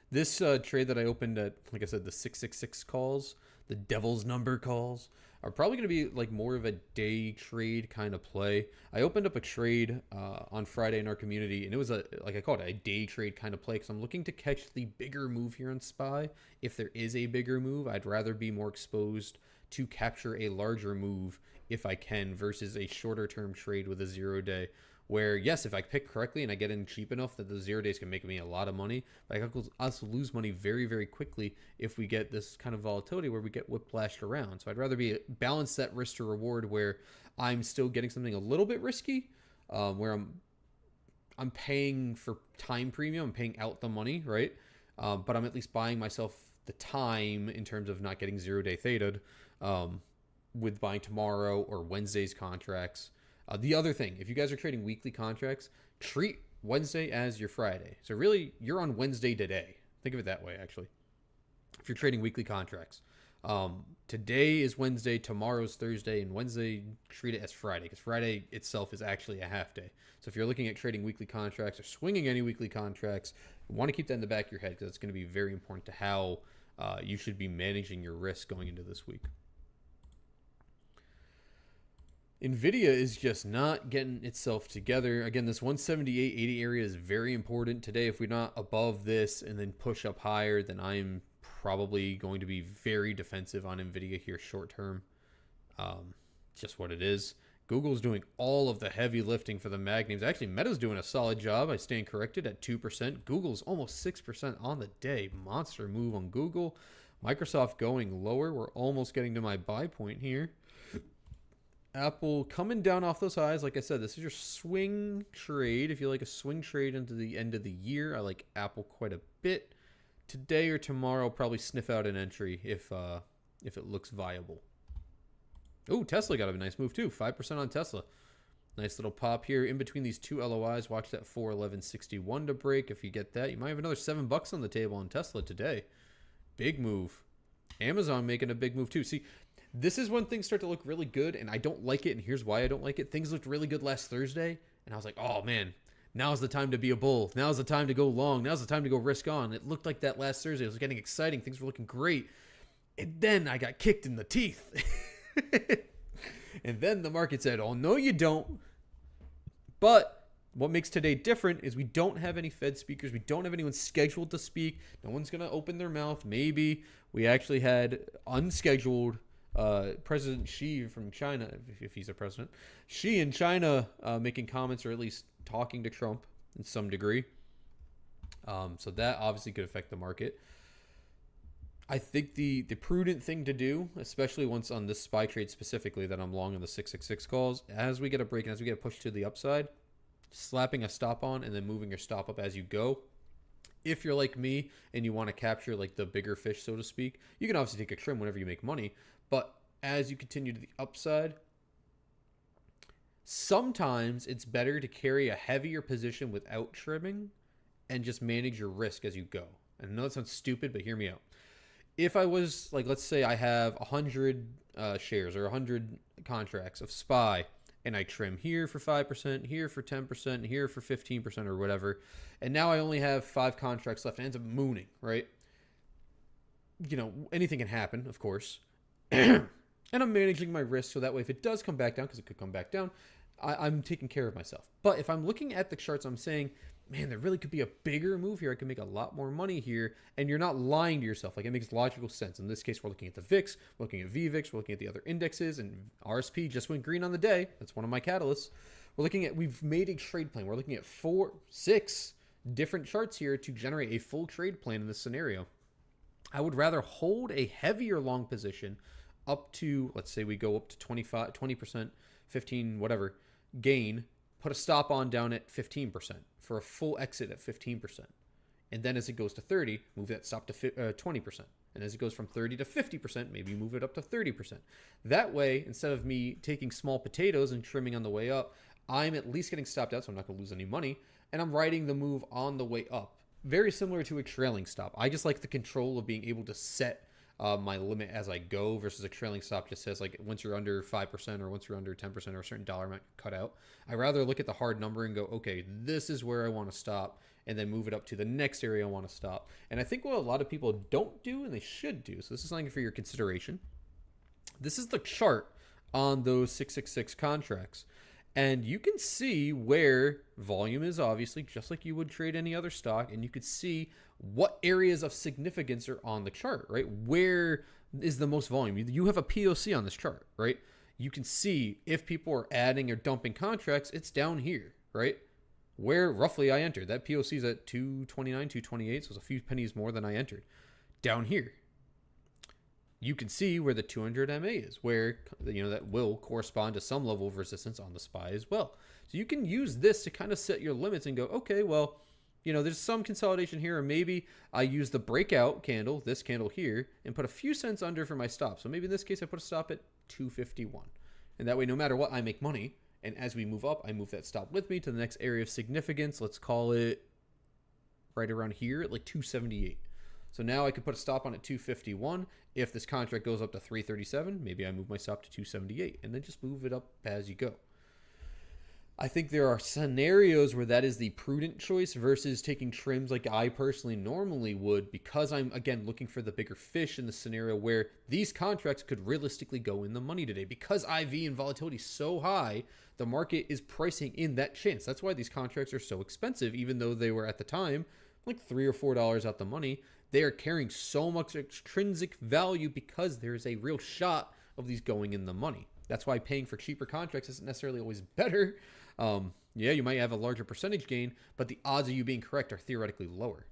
This trade that I opened at, like I said, the 666 calls, the devil's number calls, are probably going to be like more of a day trade kind of play. I opened up a trade on Friday in our community, and it was like I call it a day trade kind of play because I'm looking to catch the bigger move here on SPY. If there is a bigger move, I'd rather be more exposed to capture a larger move if I can versus a shorter term trade with a 0 day. Where, yes, if I pick correctly and I get in cheap enough that the 0 days can make me a lot of money, but I could also lose money very, very quickly if we get this kind of volatility where we get whiplashed around. So I'd rather balance that risk to reward where I'm still getting something a little bit risky, where I'm paying for time premium, I'm paying out the money, right? But I'm at least buying myself the time in terms of not getting 0 day thetaed with buying tomorrow or Wednesday's contracts. The other thing, if you guys are trading weekly contracts, treat Wednesday as your Friday. So really, you're on Wednesday today. Think of it that way, actually. If you're trading weekly contracts. Today is Wednesday, tomorrow's Thursday, and Wednesday, treat it as Friday, because Friday itself is actually a half day. So if you're looking at trading weekly contracts or swinging any weekly contracts, you want to keep that in the back of your head, because it's going to be very important to how you should be managing your risk going into this week. NVIDIA is just not getting itself together. Again, this 178.80 area is very important today. If we're not above this and then push up higher, then I'm probably going to be very defensive on NVIDIA here short term. Just what it is. Google's doing all of the heavy lifting for the mag names. Actually, Meta's doing a solid job. I stand corrected at 2%. Google's almost 6% on the day. Monster move on Google. Microsoft going lower. We're almost getting to my buy point here. Apple coming down off those highs. Like I said, this is your swing trade. If you like a swing trade into the end of the year, I like Apple quite a bit. Today or tomorrow, I'll probably sniff out an entry if it looks viable. Oh, Tesla got a nice move too. 5% on Tesla. Nice little pop here in between these two LOIs. Watch that 411.61 to break. If you get that, you might have another $7 on the table on Tesla today. Big move. Amazon making a big move too. See, this is when things start to look really good, and I don't like it, and here's why I don't like it. Things looked really good last Thursday, and I was like, oh, man, now's the time to be a bull. Now's the time to go long. Now's the time to go risk on. It looked like that last Thursday. It was getting exciting. Things were looking great. And then I got kicked in the teeth. And then the market said, oh, no, you don't. But what makes today different is we don't have any Fed speakers. We don't have anyone scheduled to speak. No one's going to open their mouth. Maybe we actually had unscheduled President Xi from China, if he's a president, Xi in China making comments or at least talking to Trump in some degree. So that obviously could affect the market. I think the prudent thing to do, especially once on this SPY trade specifically that I'm long on the 666 calls, as we get a break and as we get a push to the upside, slapping a stop on and then moving your stop up as you go. If you're like me and you want to capture like the bigger fish, so to speak, you can obviously take a trim whenever you make money. But as you continue to the upside, sometimes it's better to carry a heavier position without trimming and just manage your risk as you go. And I know that sounds stupid, but hear me out. If I was like, let's say I have 100 shares or 100 contracts of SPY, and I trim here for 5%, here for 10%, here for 15% or whatever, and now I only have 5 contracts left and it ends up mooning, right? You know, anything can happen, of course. And I'm managing my risk so that way if it does come back down, because it could come back down, I'm taking care of myself. But if I'm looking at the charts, I'm saying, man, there really could be a bigger move here. I can make a lot more money here. And you're not lying to yourself. Like, it makes logical sense. In this case, we're looking at the VIX, we're looking at VVIX, we're looking at the other indexes, and RSP just went green on the day. That's one of my catalysts. We've made a trade plan. We're looking at 6 different charts here to generate a full trade plan in this scenario. I would rather hold a heavier long position up to, let's say we go up to 20%, 15, whatever, gain, put a stop on down at 15% for a full exit at 15%. And then as it goes to 30, move that stop to 20%. And as it goes from 30 to 50%, maybe move it up to 30%. That way, instead of me taking small potatoes and trimming on the way up, I'm at least getting stopped out, so I'm not going to lose any money. And I'm riding the move on the way up. Very similar to a trailing stop. I just like the control of being able to set my limit as I go versus a trailing stop just says like once you're under 5% or once you're under 10% or a certain dollar amount cut out. I rather look at the hard number and go, okay, this is where I want to stop, and then move it up to the next area I want to stop. And I think what a lot of people don't do and they should do, so this is something for your consideration. This is the chart on those 666 contracts. And you can see where volume is, obviously, just like you would trade any other stock. And you could see what areas of significance are on the chart, right? Where is the most volume? You have a POC on this chart, right? You can see if people are adding or dumping contracts, it's down here, right? Where roughly I entered. That POC is at 229, 228, so it's a few pennies more than I entered. Down here. You can see where the 200 MA is, where, you know, that will correspond to some level of resistance on the SPY as well. So you can use this to kind of set your limits and go, okay, well, you know, there's some consolidation here, or maybe I use the breakout candle, this candle here, and put a few cents under for my stop. So maybe in this case, I put a stop at 251. And that way, no matter what, I make money. And as we move up, I move that stop with me to the next area of significance. Let's call it right around here at like 278. So now I could put a stop on at 251. If this contract goes up to 337, maybe I move my stop to 278 and then just move it up as you go. I think there are scenarios where that is the prudent choice versus taking trims like I personally normally would, because I'm, again, looking for the bigger fish in the scenario where these contracts could realistically go in the money today. Because IV and volatility is so high, the market is pricing in that chance. That's why these contracts are so expensive, even though they were at the time like $3 or $4 out the money. They are carrying so much extrinsic value because there's a real shot of these going in the money. That's why paying for cheaper contracts isn't necessarily always better. Yeah, you might have a larger percentage gain, but the odds of you being correct are theoretically lower.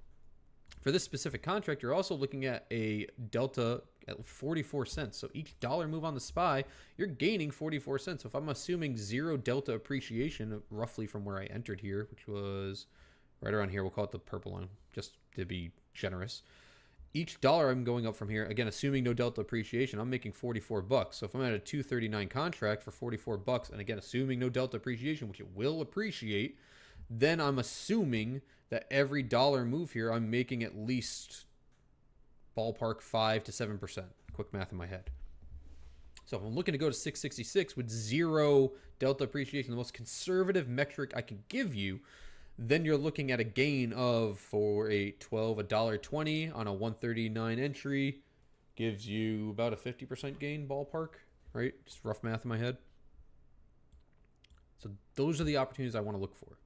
For this specific contract, you're also looking at a delta at 44 cents. So each dollar move on the SPY, you're gaining 44 cents. So if I'm assuming zero delta appreciation, roughly from where I entered here, which was right around here, we'll call it the purple line, just to be generous. Each dollar I'm going up from here, again, assuming no delta appreciation, I'm making 44 bucks. So if I'm at a 239 contract for 44 bucks, and again, assuming no delta appreciation, which it will appreciate, then I'm assuming that every dollar move here, I'm making at least ballpark 5 to 7%. Quick math in my head. So if I'm looking to go to 666 with zero delta appreciation, the most conservative metric I can give you, then you're looking at a gain of, for a $1.20 on a 139 entry, gives you about a 50% gain ballpark, right? Just rough math in my head. So those are the opportunities I want to look for.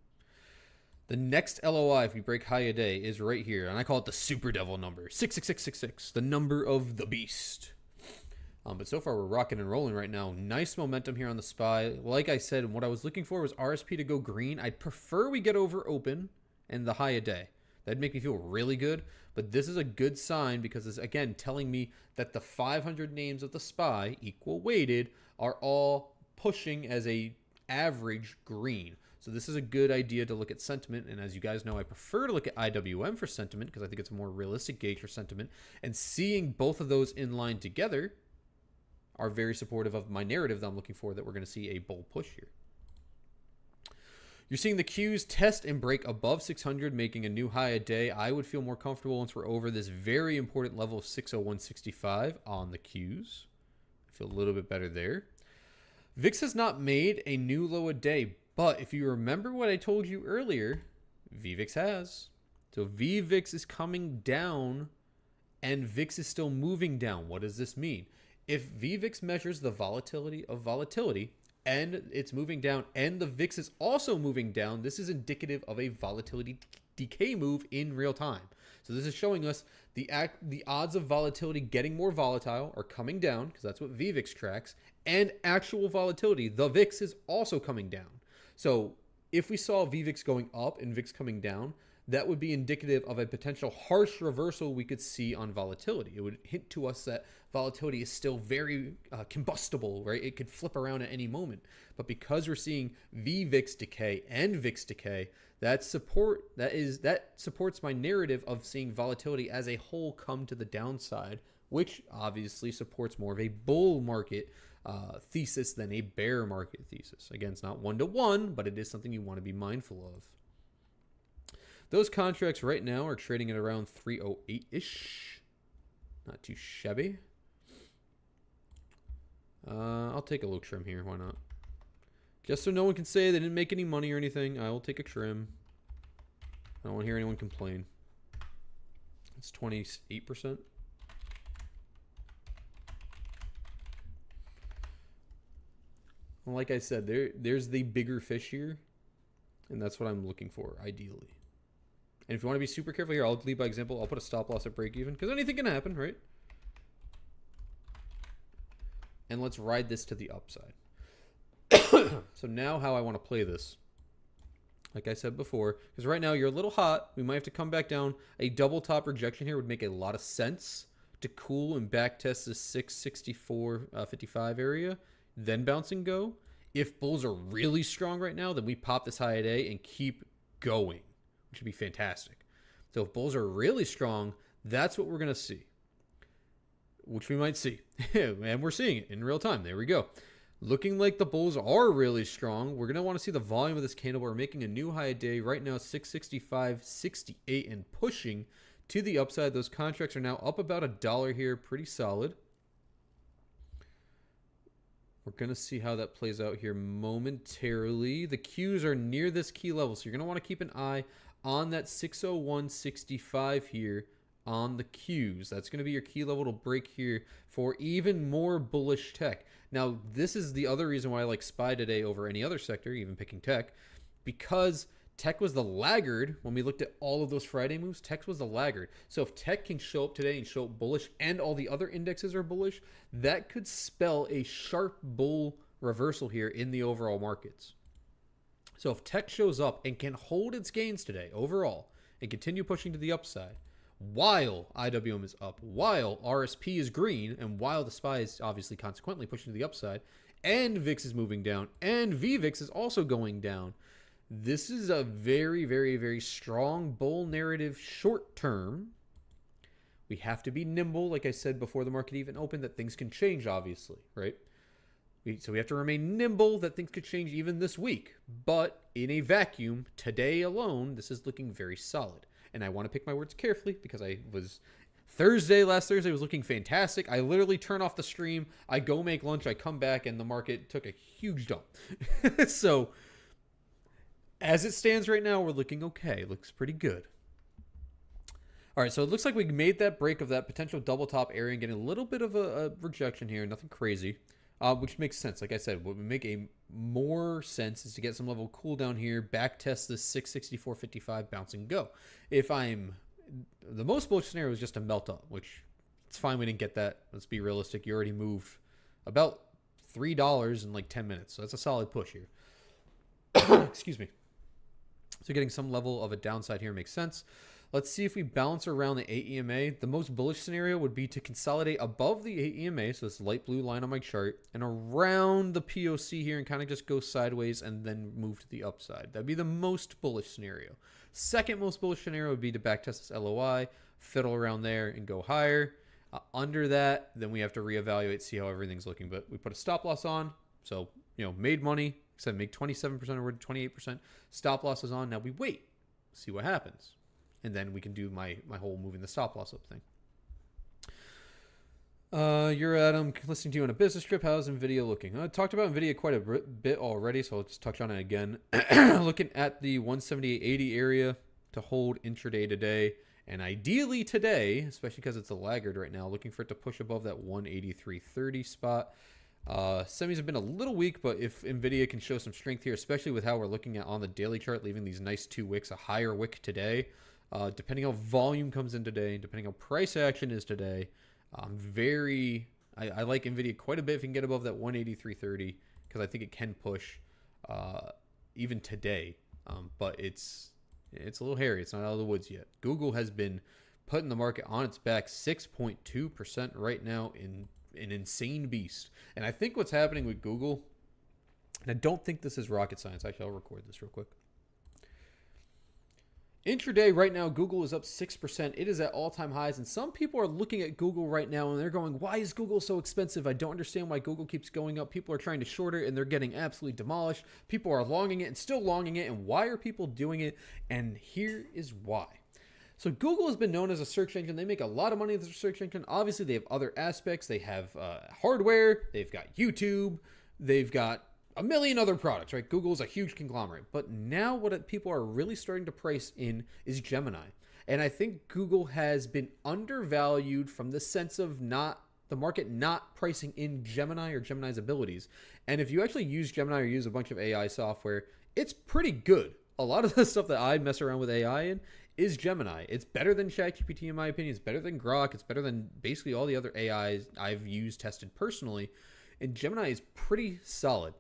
The next LOI, if we break high a day, is right here, and I call it the Super Devil number, 66666, the number of the beast. But so far, we're rocking and rolling right now. Nice momentum here on the SPY. Like I said, what I was looking for was RSP to go green. I'd prefer we get over open and the high a day. That'd make me feel really good. But this is a good sign because it's, again, telling me that the 500 names of the SPY, equal weighted, are all pushing as a average green. So this is a good idea to look at sentiment. And as you guys know, I prefer to look at IWM for sentiment because I think it's a more realistic gauge for sentiment. And seeing both of those in line together are very supportive of my narrative that I'm looking for, that we're going to see a bull push here. You're seeing the Qs test and break above 600, making a new high a day. I would feel more comfortable once we're over this very important level of 601.65 on the Qs. I feel a little bit better there. VIX has not made a new low a day, but if you remember what I told you earlier, VVIX has. So VVIX is coming down and VIX is still moving down. What does this mean? If VVIX measures the volatility of volatility and it's moving down and the VIX is also moving down, this is indicative of a volatility decay move in real time. So this is showing us the odds of volatility getting more volatile are coming down, because that's what VVIX tracks, and actual volatility, the VIX, is also coming down. So if we saw VVIX going up and VIX coming down, that would be indicative of a potential harsh reversal we could see on volatility. It would hint to us that volatility is still very combustible, right? It could flip around at any moment. But because we're seeing VVIX decay and VIX decay, that supports my narrative of seeing volatility as a whole come to the downside, which obviously supports more of a bull market thesis than a bear market thesis. Again, it's not one-to-one, but it is something you want to be mindful of. Those contracts right now are trading at around 308-ish. Not too shabby. I'll take a little trim here. Why not? Just so no one can say they didn't make any money or anything, I will take a trim. I don't want to hear anyone complain. It's 28%. Well, like I said, there's the bigger fish here, and that's what I'm looking for, ideally. And if you want to be super careful here, I'll lead by example. I'll put a stop loss at break even, because anything can happen, right? And let's ride this to the upside. So now how I want to play this. Like I said before, because right now you're a little hot. We might have to come back down. A double top rejection here would make a lot of sense to cool and back test the 664.55 area, then bounce and go. If bulls are really strong right now, then we pop this high a day and keep going, which would be fantastic. So if bulls are really strong, that's what we're going to see, which we might see. And we're seeing it in real time. There we go. Looking like the bulls are really strong. We're going to want to see the volume of this candle. We're making a new high a day right now, 665.68, and pushing to the upside. Those contracts are now up about $1 here, pretty solid. We're going to see how that plays out here momentarily. The Qs are near this key level, so you're going to want to keep an eye on that 601.65 here on the Qs. That's going to be your key level to break here for even more bullish tech. Now, this is the other reason why I like SPY today over any other sector, even picking tech, because tech was the laggard. When we looked at all of those Friday moves, tech was the laggard. So if tech can show up today and show up bullish and all the other indexes are bullish, that could spell a sharp bull reversal here in the overall markets. So if tech shows up and can hold its gains today overall and continue pushing to the upside, while IWM is up, while RSP is green, and while the SPY is obviously consequently pushing to the upside, and VIX is moving down, and VVIX is also going down, this is a very, very, very strong bull narrative short term. We have to be nimble, like I said before the market even opened, that things can change, obviously, right? So we have to remain nimble, that things could change even this week. But in a vacuum, today alone, this is looking very solid. And I want to pick my words carefully because last Thursday was looking fantastic. I literally turn off the stream, I go make lunch, I come back, and the market took a huge dump. So as it stands right now, we're looking okay. It looks pretty good. All right, so it looks like we made that break of that potential double top area and getting a little bit of a rejection here, nothing crazy, which makes sense. Like I said, what would make a more sense is to get some level cool down here, back test this 664.55, bounce and go. The most bullish scenario is just to melt up, which it's fine. We didn't get that. Let's be realistic. You already moved about $3 in like 10 minutes. So that's a solid push here. Excuse me. So getting some level of a downside here makes sense. Let's see if we bounce around the 8 EMA. The most bullish scenario would be to consolidate above the 8 EMA, so this light blue line on my chart, and around the POC here and kind of just go sideways and then move to the upside. That'd be the most bullish scenario. Second most bullish scenario would be to backtest this LOI, fiddle around there, and go higher. Under that, then we have to reevaluate, see how everything's looking. But we put a stop loss on, so made money. Said make 27% or 28%. Stop loss is on. Now we wait, see what happens. And then we can do my whole moving the stop loss up thing. You're Adam, listening to you on a business trip. How's NVIDIA looking? I talked about NVIDIA quite a bit already, so I'll just touch on it again. Looking at the 178.80 area to hold intraday today. And ideally today, especially because it's a laggard right now, looking for it to push above that 183.30 spot. Semis have been a little weak, but if NVIDIA can show some strength here, especially with how we're looking at on the daily chart, leaving these nice 2 wicks, a higher wick today, depending how volume comes in today, depending how price action is today, I like NVIDIA quite a bit if you can get above that 183.30, because I think it can push even today, but it's a little hairy. It's not out of the woods yet. Google has been putting the market on its back, 6.2% right now in an insane beast. And I think what's happening with Google, and I don't think this is rocket science. Actually, I'll record this real quick. Intraday right now, Google is up 6%. It is at all-time highs, and some people are looking at Google right now and they're going, why is Google so expensive? I don't understand why Google keeps going up. People are trying to short it and they're getting absolutely demolished. People are longing it and still longing it, and why are people doing it? And here is why. So Google has been known as a search engine. They make a lot of money as a search engine. Obviously, they have other aspects. They have hardware. They've got YouTube. They've got a million other products, right? Google's a huge conglomerate. But now what people are really starting to price in is Gemini. And I think Google has been undervalued from the sense of the market not pricing in Gemini or Gemini's abilities. And if you actually use Gemini or use a bunch of AI software, it's pretty good. A lot of the stuff that I mess around with AI in is Gemini. It's better than ChatGPT in my opinion. It's better than Grok. It's better than basically all the other AIs I've used, tested personally. And Gemini is pretty solid.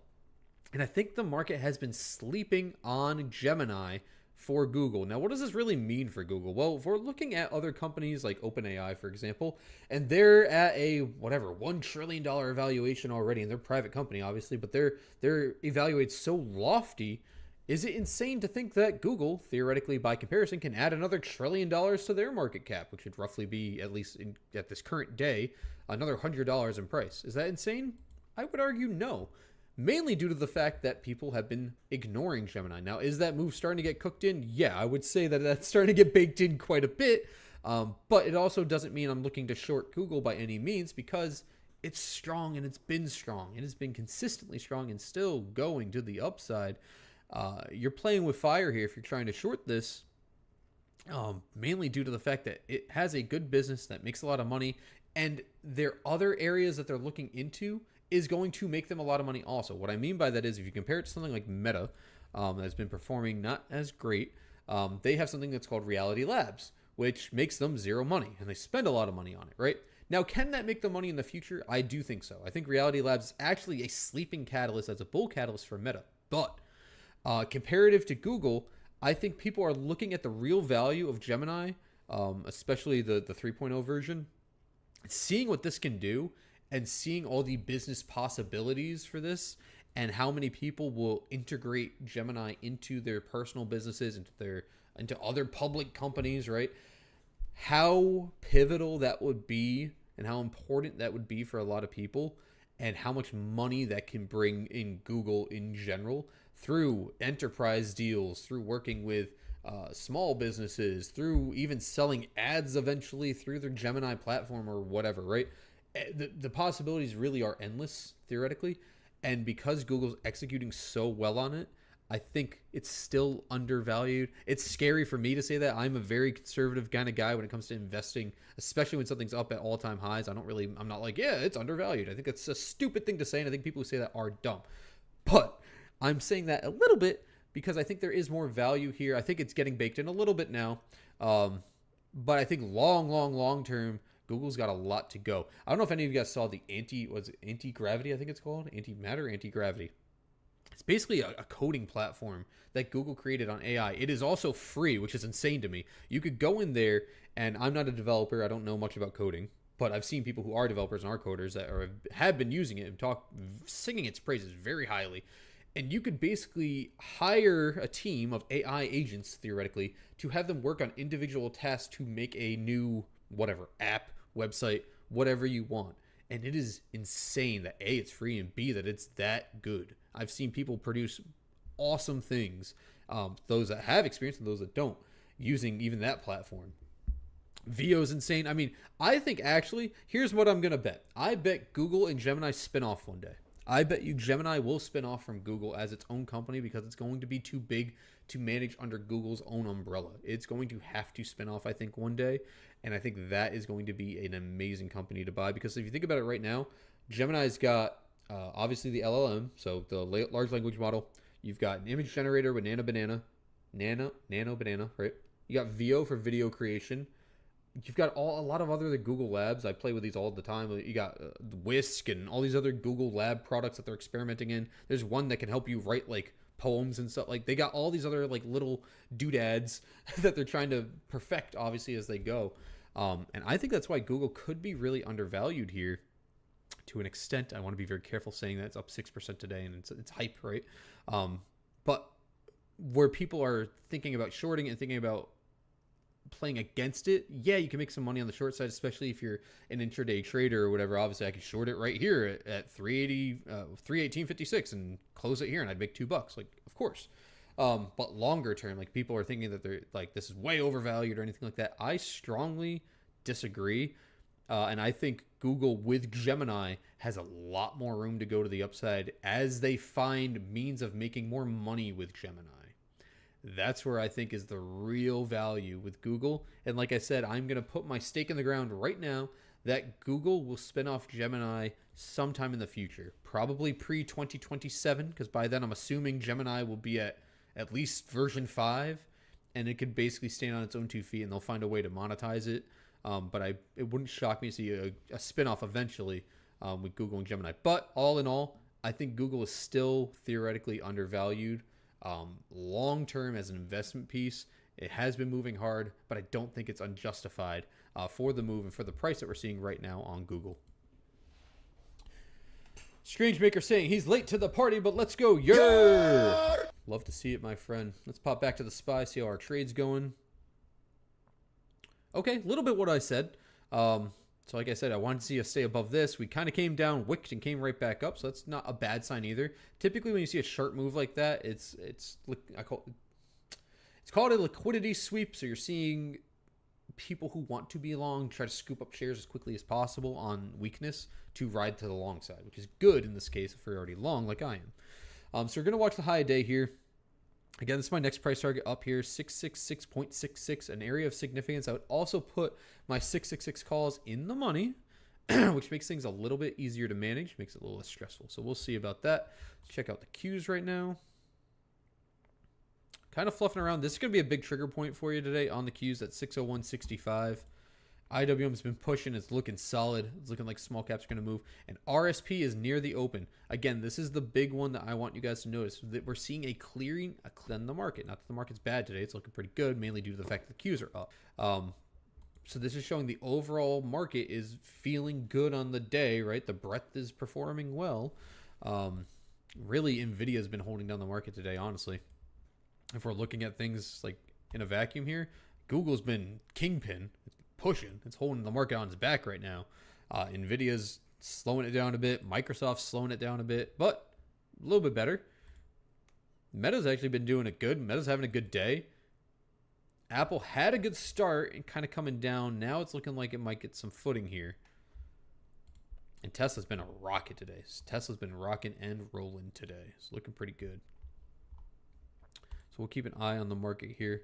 And I think the market has been sleeping on Gemini for Google. Now, what does this really mean for Google? Well, if we're looking at other companies like OpenAI, for example, and they're at a $1 trillion valuation already, and they're a private company, obviously, but they're evaluated so lofty. Is it insane to think that Google, theoretically, by comparison, can add another $1 trillion to their market cap, which would roughly be, at least at this current day, another $100 in price? Is that insane? I would argue no. Mainly due to the fact that people have been ignoring Gemini. Now, is that move starting to get cooked in? Yeah, I would say that that's starting to get baked in quite a bit. But it also doesn't mean I'm looking to short Google by any means, because it's strong and it's been strong. It has been consistently strong and still going to the upside. You're playing with fire here if you're trying to short this, mainly due to the fact that it has a good business that makes a lot of money, and their other areas that they're looking into is going to make them a lot of money also. What I mean by that is, if you compare it to something like Meta, that's been performing not as great, they have something that's called Reality Labs, which makes them zero money, and they spend a lot of money on it, right? Now, can that make them money in the future? I do think so. I think Reality Labs is actually a sleeping catalyst as a bull catalyst for Meta. But comparative to Google, I think people are looking at the real value of Gemini, especially the 3.0 version, seeing what this can do, and seeing all the business possibilities for this, and how many people will integrate Gemini into their personal businesses, into other public companies, right? How pivotal that would be, and how important that would be for a lot of people, and how much money that can bring in Google in general through enterprise deals, through working with small businesses, through even selling ads eventually through their Gemini platform or whatever, right? The possibilities really are endless, theoretically. And because Google's executing so well on it, I think it's still undervalued. It's scary for me to say that. I'm a very conservative kind of guy when it comes to investing, especially when something's up at all-time highs. I'm not like, yeah, it's undervalued. I think it's a stupid thing to say, and I think people who say that are dumb. But I'm saying that a little bit because I think there is more value here. I think it's getting baked in a little bit now. But I think long term, Google's got a lot to go. I don't know if any of you guys saw the anti-gravity, I think it's called? Antimatter, anti-gravity. It's basically a coding platform that Google created on AI. It is also free, which is insane to me. You could go in there, and I'm not a developer. I don't know much about coding, but I've seen people who are developers and are coders that have been using it and singing its praises very highly. And you could basically hire a team of AI agents, theoretically, to have them work on individual tasks to make a new whatever app, website, whatever you want. And it is insane that A, it's free, and B, that it's that good. I've seen people produce awesome things, those that have experience and those that don't, using even that platform. VO is insane. I mean, I think actually, here's what I'm going to bet. I bet Google and Gemini spin off one day. I bet you Gemini will spin off from Google as its own company, because it's going to be too big to manage under Google's own umbrella. It's going to have to spin off, I think, one day. And I think that is going to be an amazing company to buy, because if you think about it right now, Gemini's got obviously the LLM, so the large language model. You've got an image generator with Nano Banana, right? You got VO for video creation. You've got a lot of other Google Labs. I play with these all the time. You got Whisk and all these other Google Lab products that they're experimenting in. There's one that can help you write like poems and stuff. Like, they got all these other like little doodads that they're trying to perfect, obviously, as they go. And I think that's why Google could be really undervalued here to an extent. I want to be very careful saying that. It's up 6% today, and it's hype, right? But where people are thinking about shorting and thinking about playing against it, yeah, you can make some money on the short side, especially if you're an intraday trader or whatever. Obviously, I could short it right here at 318.56 and close it here, and I'd make $2. Like, of course. But longer term, like, people are thinking that they're like, this is way overvalued or anything like that. I strongly disagree. And I think Google with Gemini has a lot more room to go to the upside as they find means of making more money with Gemini. That's where I think is the real value with Google. And like I said, I'm going to put my stake in the ground right now that Google will spin off Gemini sometime in the future, probably pre-2027, because by then I'm assuming Gemini will be at least version 5, and it could basically stand on its own 2 feet, and they'll find a way to monetize it. But it wouldn't shock me to see a spin-off eventually with Google and Gemini. But all in all, I think Google is still theoretically undervalued. Long-term as an investment piece, it has been moving hard, but I don't think it's unjustified for the move and for the price that we're seeing right now on Google. Strange Maker saying he's late to the party, but let's go. Yeah! Love to see it, my friend. Let's pop back to the SPY, see how our trade's going. Okay, a little bit what I said. So like I said, I wanted to see us stay above this. We kind of came down, wicked, and came right back up. So that's not a bad sign either. Typically, when you see a sharp move like that, it's called a liquidity sweep. So you're seeing people who want to be long try to scoop up shares as quickly as possible on weakness to ride to the long side, which is good in this case if you're already long like I am. So we're going to watch the high day here. Again, this is my next price target up here, 666.66, an area of significance. I would also put my 666 calls in the money, which makes things a little bit easier to manage, makes it a little less stressful. So we'll see about that. Let's check out the Qs right now. Kind of fluffing around. This is going to be a big trigger point for you today on the Qs at 601.65. IWM's been pushing. It's looking solid. It's looking like small caps are going to move. And RSP is near the open. Again, this is the big one that I want you guys to notice. That we're seeing a clearing in the market. Not that the market's bad today. It's looking pretty good, mainly due to the fact that the Qs are up. So this is showing the overall market is feeling good on the day, right? The breadth is performing well. Really, NVIDIA has been holding down the market today, honestly. If we're looking at things like in a vacuum here, Google's been kingpin. It's pushing. It's holding the market on its back right now. NVIDIA's slowing it down a bit. Microsoft's slowing it down a bit, but a little bit better. Meta's actually been doing it good. Meta's having a good day. Apple had a good start and kind of coming down. Now it's looking like it might get some footing here. And Tesla's been a rocket today. Tesla's been rocking and rolling today. It's looking pretty good. So we'll keep an eye on the market here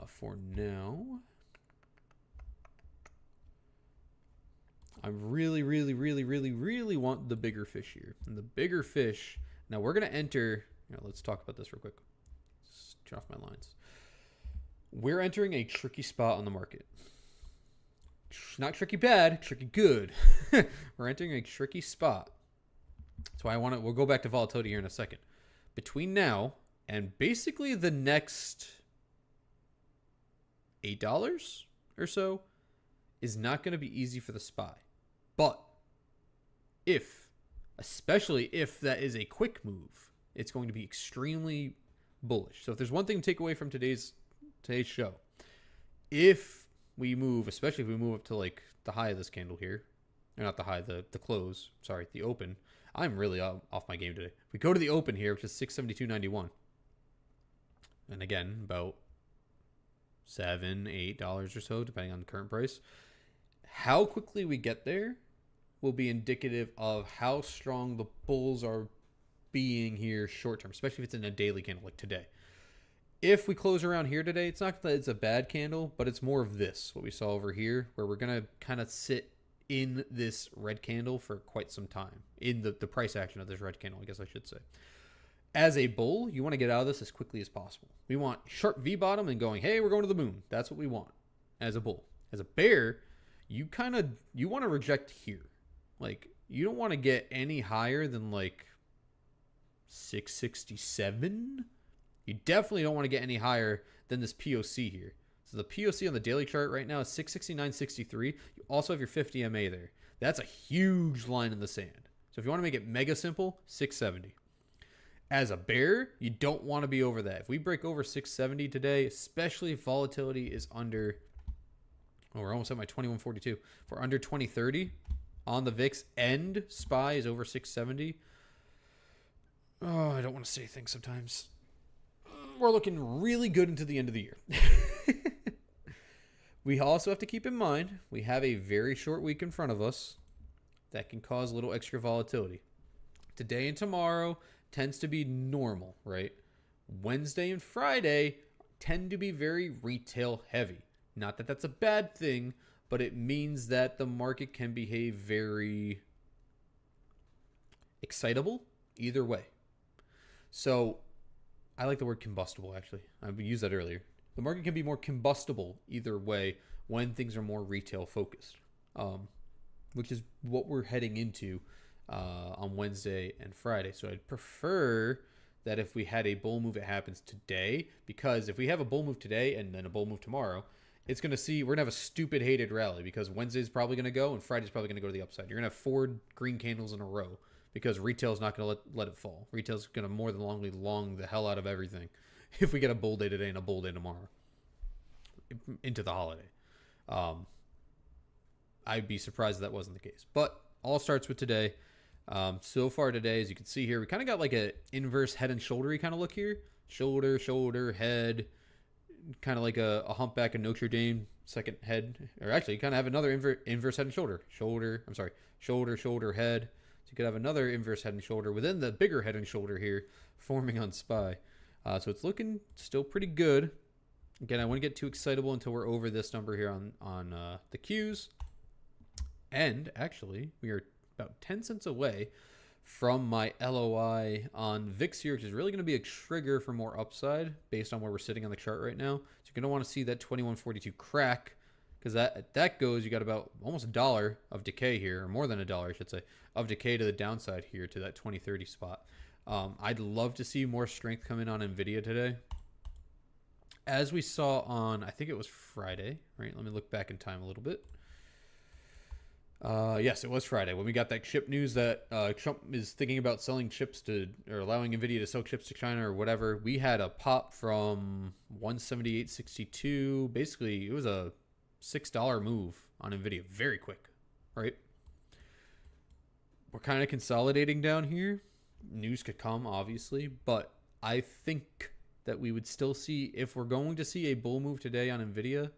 for now. I really want the bigger fish here. And the bigger fish, now we're going to enter, let's talk about this real quick. Let's turn off my lines. We're entering a tricky spot on the market. Not tricky bad, tricky good. We're entering a tricky spot. That's why we'll go back to volatility here in a second. Between now and basically the next $8 or so is not going to be easy for the SPY. But especially if that is a quick move, it's going to be extremely bullish. So if there's one thing to take away from today's show, if we move, especially if we move up to like the high of this candle here, or not the high, the close, sorry, the open, I'm really off my game today. If we go to the open here, which is 672.91, and again, about $7-8 or so, depending on the current price, how quickly we get there will be indicative of how strong the bulls are being here short term, especially if it's in a daily candle like today. If we close around here today, it's not that it's a bad candle, but it's more of this, what we saw over here, where we're going to kind of sit in this red candle for quite some time, in the price action of this red candle, I guess I should say. As a bull, you want to get out of this as quickly as possible. We want sharp V bottom and going, hey, we're going to the moon. That's what we want as a bull. As a bear, you want to reject here. Like, you don't want to get any higher than like 667. You definitely don't want to get any higher than this POC here. So the POC on the daily chart right now is 669.63. You also have your 50 MA there. That's a huge line in the sand. So if you want to make it mega simple, 670. As a bear, you don't want to be over that. If we break over 670 today, especially if volatility is under, we're almost at my 2142. If we're under 2030 on the VIX and SPY is over 670. Oh, I don't want to say things sometimes. We're looking really good into the end of the year. We also have to keep in mind, we have a very short week in front of us that can cause a little extra volatility. Today and tomorrow tends to be normal, right? Wednesday and Friday tend to be very retail heavy. Not that that's a bad thing, but it means that the market can behave very excitable either way. So I like the word combustible, actually. I used that earlier. The market can be more combustible either way when things are more retail focused, which is what we're heading into on Wednesday and Friday. So I'd prefer that if we had a bull move, it happens today, because if we have a bull move today and then a bull move tomorrow, we're going to have a stupid hated rally because Wednesday's probably going to go and Friday's probably going to go to the upside. You're going to have 4 green candles in a row because retail's not going to let it fall. Retail's going to more than long the hell out of everything if we get a bull day today and a bull day tomorrow into the holiday. I'd be surprised if that wasn't the case. But all starts with today. So far today, as you can see here, we kind of got like a inverse head and shouldery kind of look here. Shoulder, shoulder, head, kind of like a humpback of Notre Dame, second head. Or actually, you kind of have another inverse head and shoulder. Shoulder, shoulder, head. So you could have another inverse head and shoulder within the bigger head and shoulder here forming on SPY. So it's looking still pretty good. Again, I wouldn't get too excitable until we're over this number here on the Qs. And actually, we are about 10 cents away from my LOI on VIX here, which is really going to be a trigger for more upside based on where we're sitting on the chart right now. So you're going to want to see that 2142 crack, because that goes, you got about almost $1 of decay here, or more than $1, I should say, of decay to the downside here to that 2030 spot. I'd love to see more strength come in on NVIDIA today. As we saw on, I think it was Friday, right? Let me look back in time a little bit. Yes, it was Friday when we got that chip news that Trump is thinking about selling chips to, or allowing NVIDIA to sell chips to China or whatever. We had a pop from 178.62. Basically, it was a $6 move on NVIDIA very quick, right? We're kind of consolidating down here. News could come, obviously, but I think that we would still see, if we're going to see a bull move today on NVIDIA,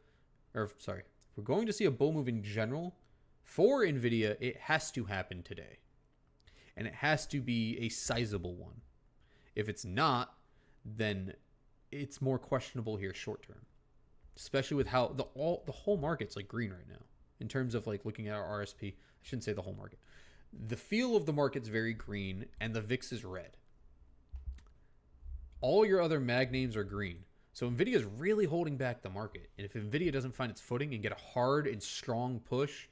or sorry, if we're going to see a bull move in general, for NVIDIA, it has to happen today. And it has to be a sizable one. If it's not, then it's more questionable here short term. Especially with how the whole market's like green right now. In terms of like looking at our RSP. I shouldn't say the whole market. The feel of the market's very green and the VIX is red. All your other mag names are green. So NVIDIA is really holding back the market. And if NVIDIA doesn't find its footing and get a hard and strong push,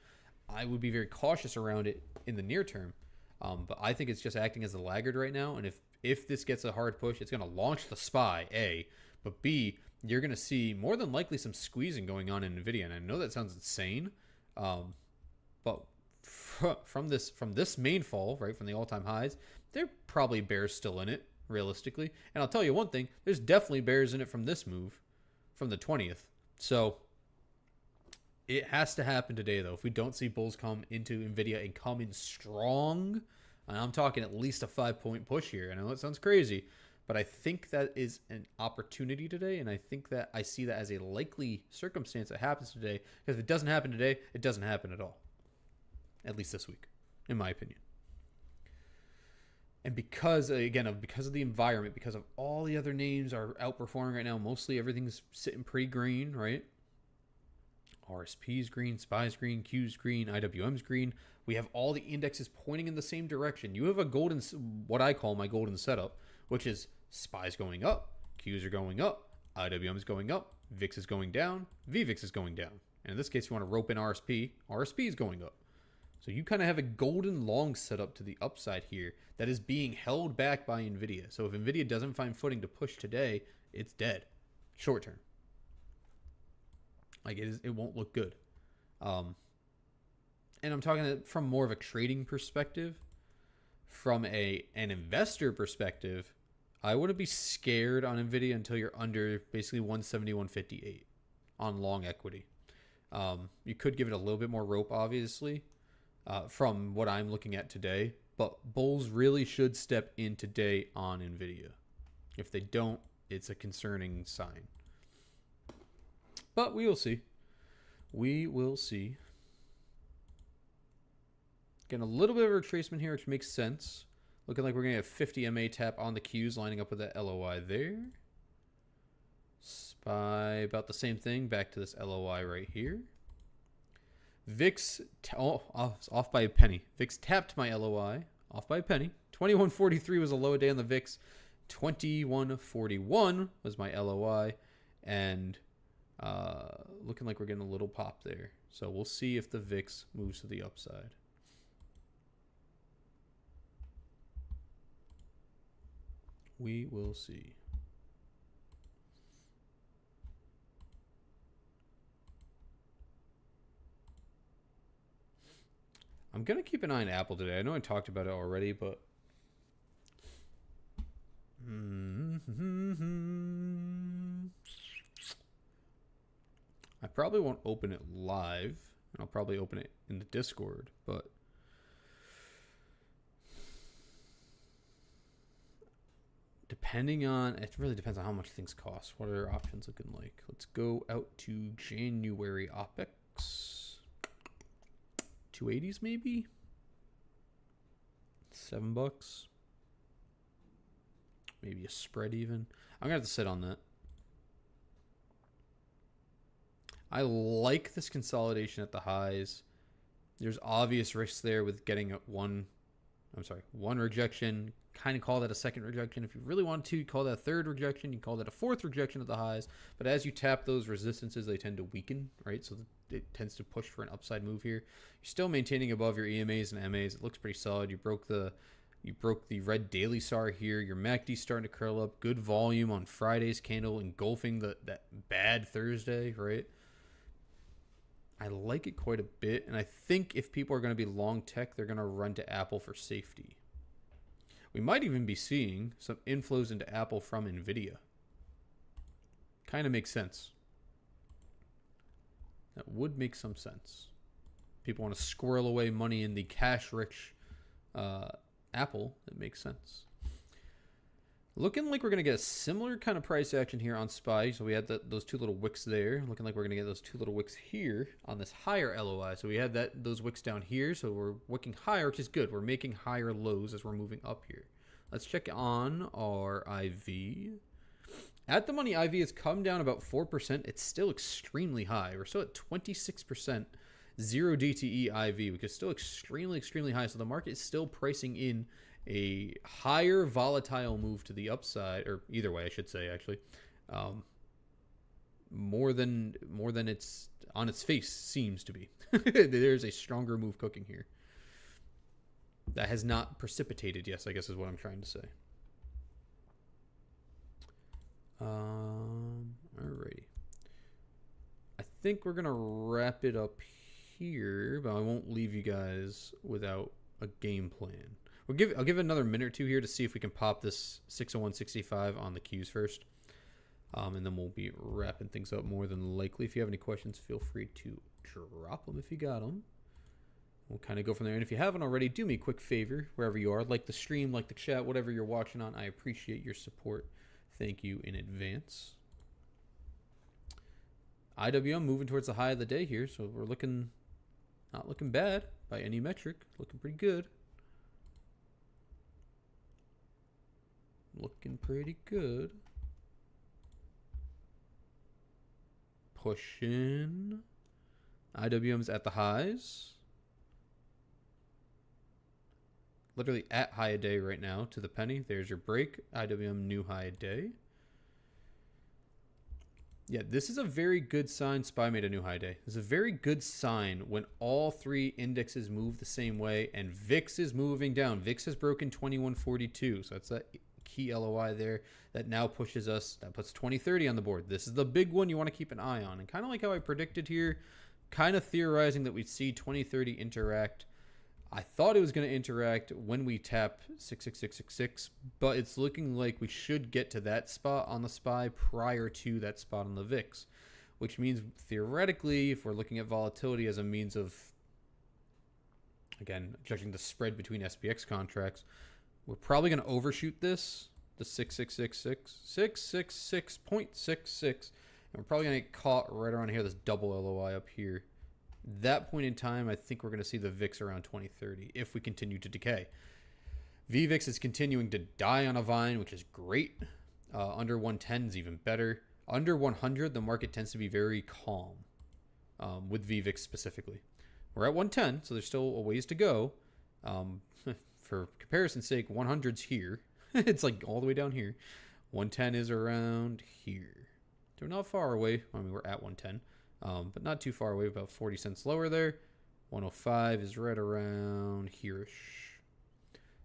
I would be very cautious around it in the near term. But I think it's just acting as a laggard right now. And if this gets a hard push, it's going to launch the SPY, A. But B, you're going to see more than likely some squeezing going on in NVIDIA. And I know that sounds insane. But from this main fall, right, from the all-time highs, there are probably bears still in it, realistically. And I'll tell you one thing, there's definitely bears in it from this move, from the 20th. So it has to happen today, though. If we don't see bulls come into NVIDIA and come in strong, and I'm talking at least a 5-point push here. I know it sounds crazy, but I think that is an opportunity today, and I think that I see that as a likely circumstance that happens today. Because if it doesn't happen today, it doesn't happen at all. At least this week, in my opinion. And because, again, because of the environment, because of all the other names are outperforming right now, mostly everything's sitting pretty green, right? RSP's green, SPY's green, Q's green, IWM's green. We have all the indexes pointing in the same direction. You have a golden, what I call my golden setup, which is SPY's going up, Q's are going up, IWM is going up, VIX is going down, VVIX is going down. And in this case, you want to rope in RSP, RSP is going up. So you kind of have a golden long setup to the upside here that is being held back by NVIDIA. So if NVIDIA doesn't find footing to push today, it's dead, short term. Like it won't look good. And I'm talking from more of a trading perspective. From an investor perspective, I wouldn't be scared on NVIDIA until you're under basically 170, 158 on long equity. You could give it a little bit more rope, obviously, from what I'm looking at today. But bulls really should step in today on NVIDIA. If they don't, it's a concerning sign. But we will see. We will see. Getting a little bit of a retracement here, which makes sense. Looking like we're going to have 50 MA tap on the Qs, lining up with that LOI there. SPY, about the same thing. Back to this LOI right here. VIX, off by a penny. VIX tapped my LOI, off by a penny. 2143 was a low day on the VIX. 2141 was my LOI. And looking like we're getting a little pop there. So we'll see if the VIX moves to the upside. We will see. I'm going to keep an eye on Apple today. I know I talked about it already, but I probably won't open it live. and I'll probably open it in the Discord, but it really depends on how much things cost. What are our options looking like? Let's go out to January OPEX. 280s maybe? $7. Maybe a spread even. I'm going to have to sit on that. I like this consolidation at the highs. There's obvious risks there with getting one rejection. Kind of call that a second rejection. If you really want to, call that a third rejection. You can call that a fourth rejection at the highs. But as you tap those resistances, they tend to weaken, right? So it tends to push for an upside move here. You're still maintaining above your EMAs and MAs. It looks pretty solid. You broke the red daily SAR here. Your MACD starting to curl up. Good volume on Friday's candle, engulfing that bad Thursday, right? I like it quite a bit, and I think if people are going to be long tech, they're going to run to Apple for safety. We might even be seeing some inflows into Apple from NVIDIA. Kind of makes sense. That would make some sense. People want to squirrel away money in the cash-rich Apple. It makes sense. Looking like we're going to get a similar kind of price action here on SPY. So we had those two little wicks there. Looking like we're going to get those two little wicks here on this higher LOI. So we had those wicks down here. So we're wicking higher, which is good. We're making higher lows as we're moving up here. Let's check on our IV. At the money, IV has come down about 4%. It's still extremely high. We're still at 26%. 0 DTE IV, which is still extremely, extremely high. So the market is still pricing in a higher volatile move to the upside, or either way, I should say, actually, more than it's on its face seems to be. There's a stronger move cooking here that has not precipitated. Yes, I guess is what I'm trying to say. Alrighty. I think we're gonna wrap it up here, but I won't leave you guys without a game plan. I'll give it another minute or two here to see if we can pop this 601.65 on the Qs first. And then we'll be wrapping things up more than likely. If you have any questions, feel free to drop them if you got them. We'll kind of go from there. And if you haven't already, do me a quick favor, wherever you are. Like the stream, like the chat, whatever you're watching on. I appreciate your support. Thank you in advance. IWM moving towards the high of the day here. So we're not looking bad by any metric. Looking pretty good. Looking pretty good. Pushing. IWM's at the highs. Literally at high a day right now to the penny. There's your break. IWM new high a day. Yeah, this is a very good sign. SPY made a new high day. This is a very good sign when all three indexes move the same way and VIX is moving down. VIX has broken 2142. So that's that key LOI there that now pushes us, that puts 2030 on the board. This is the big one you want to keep an eye on. And kind of like how I predicted here, kind of theorizing that we'd see 2030 interact. I thought it was going to interact when we tap 66666, but it's looking like we should get to that spot on the SPY prior to that spot on the VIX, which means theoretically, if we're looking at volatility as a means of, again, judging the spread between SPX contracts, we're probably going to overshoot this, the 666.66, and we're probably going to get caught right around here, this double LOI up here. That point in time, I think we're going to see the VIX around 2030 if we continue to decay. VVIX is continuing to die on a vine, which is great. Under 110 is even better. Under 100, the market tends to be very calm, with VVIX specifically. We're at 110, so there's still a ways to go. For comparison's sake, 100's here. It's like all the way down here. 110 is around here. So we're not far away. I mean, we're at 110. But not too far away, about 40 cents lower there. 105 is right around here-ish.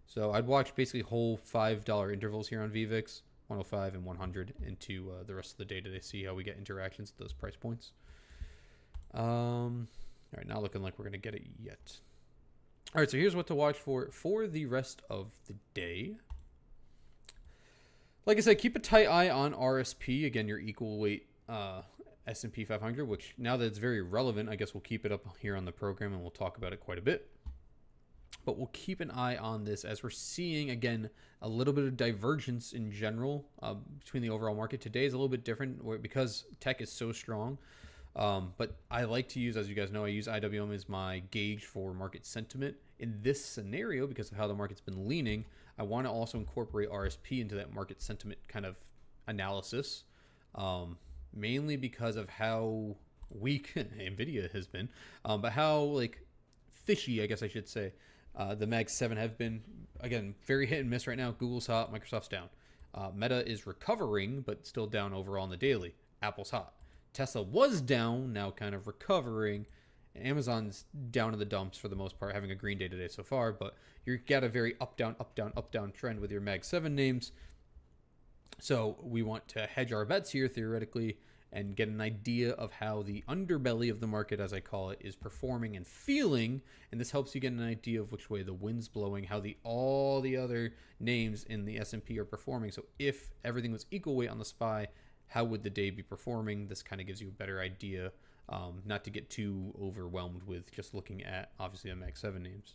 So I'd watch basically whole $5 intervals here on VVIX, 105 and 100 into the rest of the day to see how we get interactions at those price points. All right, not looking like we're going to get it yet. All right, so here's what to watch for the rest of the day. Like I said, keep a tight eye on RSP. Again, your equal weight S&P 500, which now that it's very relevant, I guess we'll keep it up here on the program and we'll talk about it quite a bit. But we'll keep an eye on this as we're seeing, again, a little bit of divergence in general between the overall market. Today is a little bit different because tech is so strong. But I like to use, as you guys know, I use IWM as my gauge for market sentiment. In this scenario, because of how the market's been leaning, I want to also incorporate RSP into that market sentiment kind of analysis, mainly because of how weak NVIDIA has been, but how like fishy, I guess I should say, the Mag 7 have been. Again, very hit and miss right now. Google's hot, Microsoft's down. Meta is recovering, but still down overall on the daily. Apple's hot. Tesla was down, now kind of recovering. Amazon's down in the dumps for the most part, having a green day today so far, but you've got a very up, down, up, down, up, down trend with your Mag 7 names. So we want to hedge our bets here, theoretically, and get an idea of how the underbelly of the market, as I call it, is performing and feeling. And this helps you get an idea of which way the wind's blowing, how all the other names in the S&P are performing. So if everything was equal weight on the SPY, how would the day be performing? This kind of gives you a better idea, not to get too overwhelmed with just looking at, obviously, the Mag 7 names.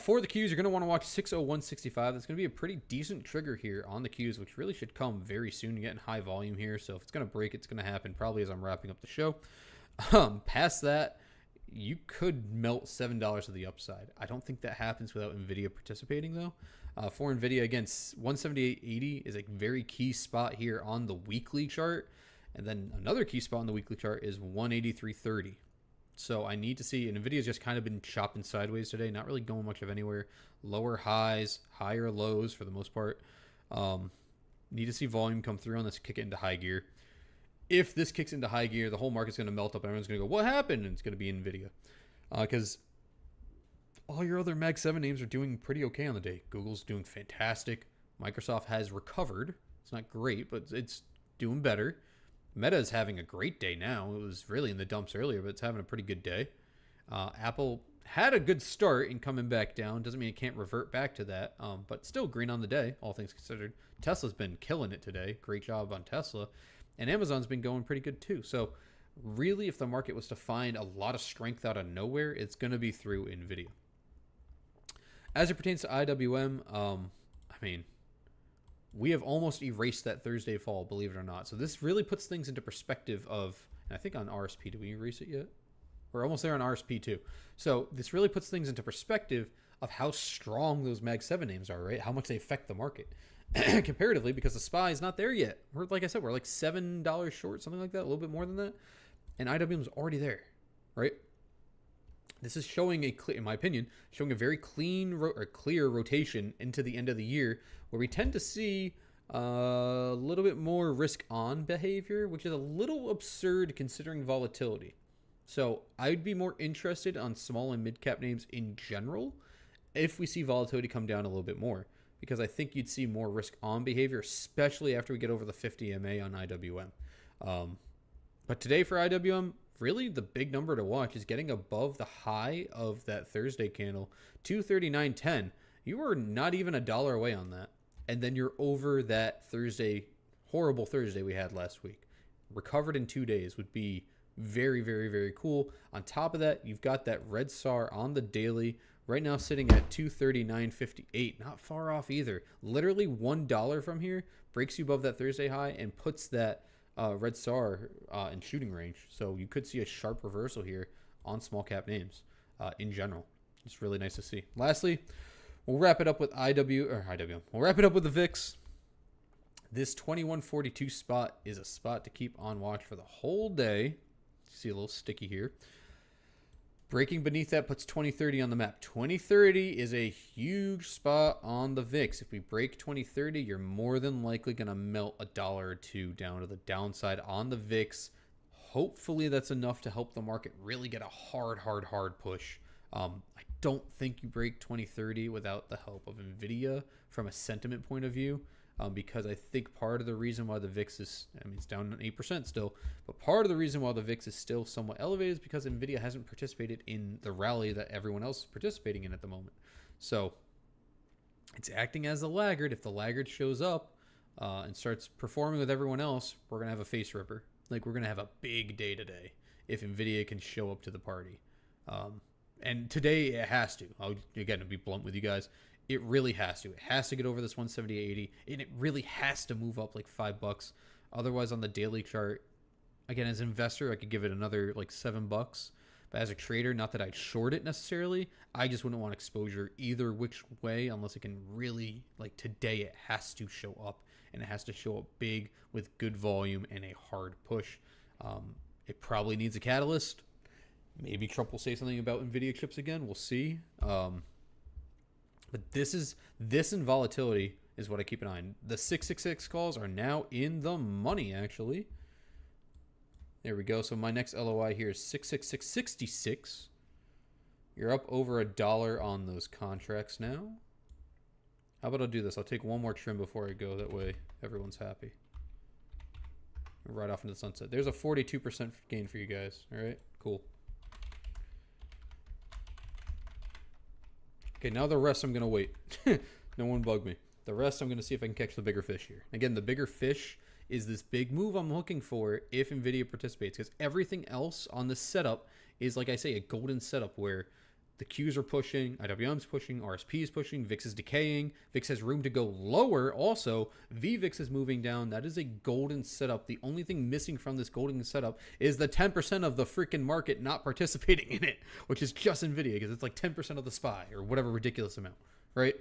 For the Qs, you're going to want to watch 60165. That's going to be a pretty decent trigger here on the Qs, which really should come very soon. You're getting high volume here, so if it's going to break, it's going to happen probably as I'm wrapping up the show. Past that, you could melt $7 to the upside. I don't think that happens without NVIDIA participating, though. For NVIDIA, again, 178.80 is a very key spot here on the weekly chart. And then another key spot on the weekly chart is 183.30. So I need to see, and NVIDIA's just kind of been chopping sideways today, not really going much of anywhere. Lower highs, higher lows for the most part. Need to see volume come through on this, kick it into high gear. If this kicks into high gear, the whole market's going to melt up and everyone's going to go, what happened? And it's going to be NVIDIA. Because all your other Mag 7 names are doing pretty okay on the day. Google's doing fantastic. Microsoft has recovered. It's not great, but it's doing better. Meta is having a great day now. It was really in the dumps earlier, but it's having a pretty good day. Apple had a good start in coming back down. Doesn't mean it can't revert back to that, but still green on the day, all things considered. Tesla's been killing it today. Great job on Tesla. And Amazon's been going pretty good too. So really, if the market was to find a lot of strength out of nowhere, it's going to be through NVIDIA. As it pertains to IWM, I mean, we have almost erased that Thursday fall, believe it or not. So this really puts things into perspective of, and I think on RSP, did we erase it yet? We're almost there on RSP too. So this really puts things into perspective of how strong those Mag 7 names are, right? How much they affect the market comparatively, because the SPY is not there yet. We're, like I said, we're like $7 short, something like that, a little bit more than that. And IWM is already there, right? This is showing in my opinion, showing a very clear rotation into the end of the year, where we tend to see a little bit more risk-on behavior, which is a little absurd considering volatility. So I'd be more interested on small and mid-cap names in general if we see volatility come down a little bit more, because I think you'd see more risk-on behavior, especially after we get over the 50 MA on IWM. But today for IWM, really the big number to watch is getting above the high of that Thursday candle, 239.10. You are not even $1 away on that. And then you're over that Thursday, horrible Thursday we had last week. Recovered in 2 days would be very, very, very cool. On top of that, you've got that red SAR on the daily, right now sitting at 239.58. Not far off either. Literally $1 from here breaks you above that Thursday high and puts that red SAR in shooting range. So you could see a sharp reversal here on small cap names in general. It's really nice to see. Lastly, we'll wrap it up with IWM. We'll wrap it up with the VIX. This 2142 spot is a spot to keep on watch for the whole day. See a little sticky here. Breaking beneath that puts 2030 on the map. 2030 is a huge spot on the VIX. If we break 2030, you're more than likely going to melt $1 or $2 down to the downside on the VIX. Hopefully that's enough to help the market really get a hard push. I don't think you break 2030 without the help of NVIDIA from a sentiment point of view. Because I think part of the reason why the VIX is, I mean, it's down 8% still, but part of the reason why the VIX is still somewhat elevated is because NVIDIA hasn't participated in the rally that everyone else is participating in at the moment. So it's acting as a laggard. If the laggard shows up, and starts performing with everyone else, we're going to have a face ripper. Like, we're going to have a big day today if NVIDIA can show up to the party. And today it has to. I'll, again, to be blunt with you guys, it really has to. It has to get over this 178.80, and it really has to move up like $5. Otherwise, on the daily chart, again, as an investor, I could give it another like $7. But as a trader, not that I'd short it necessarily, I just wouldn't want exposure either which way unless it can really, like today, it has to show up, and it has to show up big with good volume and a hard push. It probably needs a catalyst. Maybe Trump will say something about NVIDIA chips again. We'll see. But this and volatility is what I keep an eye on. The 666 calls are now in the money, actually. There we go. So my next LOI here is 666.66. You're up over $1 on those contracts now. How about I'll do this? I'll take one more trim before I go. That way everyone's happy. Right off into the sunset. There's a 42% gain for you guys. All right, cool. Okay, now the rest I'm going to wait. No one bug me. The rest I'm going to see if I can catch the bigger fish here. Again, the bigger fish is this big move I'm looking for if NVIDIA participates, because everything else on this setup is, like I say, a golden setup where the Qs are pushing, IWM's pushing, RSP is pushing, VIX is decaying, VIX has room to go lower also, VVIX is moving down. That is a golden setup. The only thing missing from this golden setup is the 10% of the freaking market not participating in it, which is just NVIDIA, because it's like 10% of the SPY or whatever ridiculous amount, right?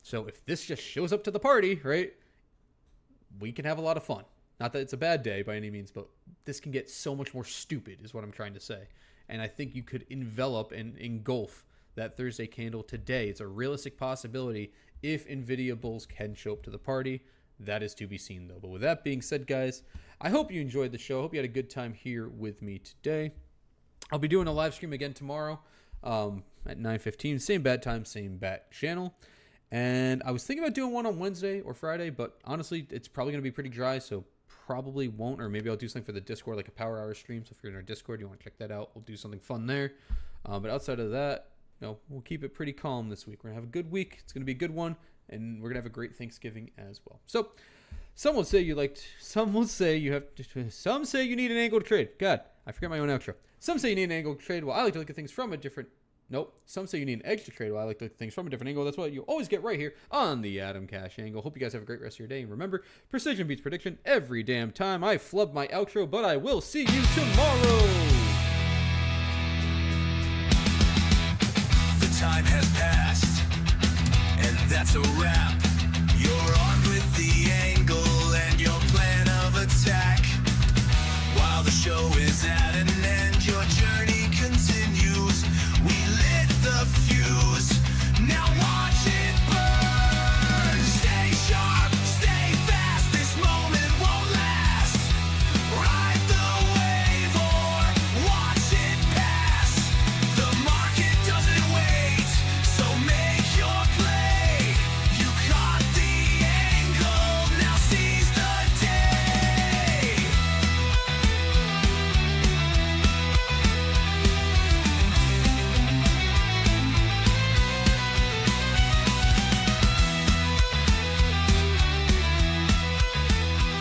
So if this just shows up to the party, right, we can have a lot of fun. Not that it's a bad day by any means, but this can get so much more stupid is what I'm trying to say. And I think you could envelop and engulf that Thursday candle today. It's a realistic possibility if NVIDIA bulls can show up to the party. That is to be seen, though. But with that being said, guys, I hope you enjoyed the show. I hope you had a good time here with me today. I'll be doing a live stream again tomorrow at 9:15. Same bad time, same bat channel. And I was thinking about doing one on Wednesday or Friday, but honestly, it's probably going to be pretty dry, so probably won't. Or maybe I'll do something for the Discord, like a power hour stream. So if you're in our Discord, you want to check that out, we'll do something fun there. But outside of that, we'll keep it pretty calm this week. We're going to have a good week. It's going to be a good one, and we're going to have a great Thanksgiving as well. So some will say you need an angle to trade. God, I forget my own outro. Some say you need an angle to trade. Well, I like to look at things from a different... Nope. Some say you need an edge to trade. Well, I like to look at things from a different angle. That's what you always get right here on the Atomcash angle. Hope you guys have a great rest of your day. And remember, precision beats prediction every damn time. I flubbed my outro, but I will see you tomorrow. The time has passed, and that's a wrap.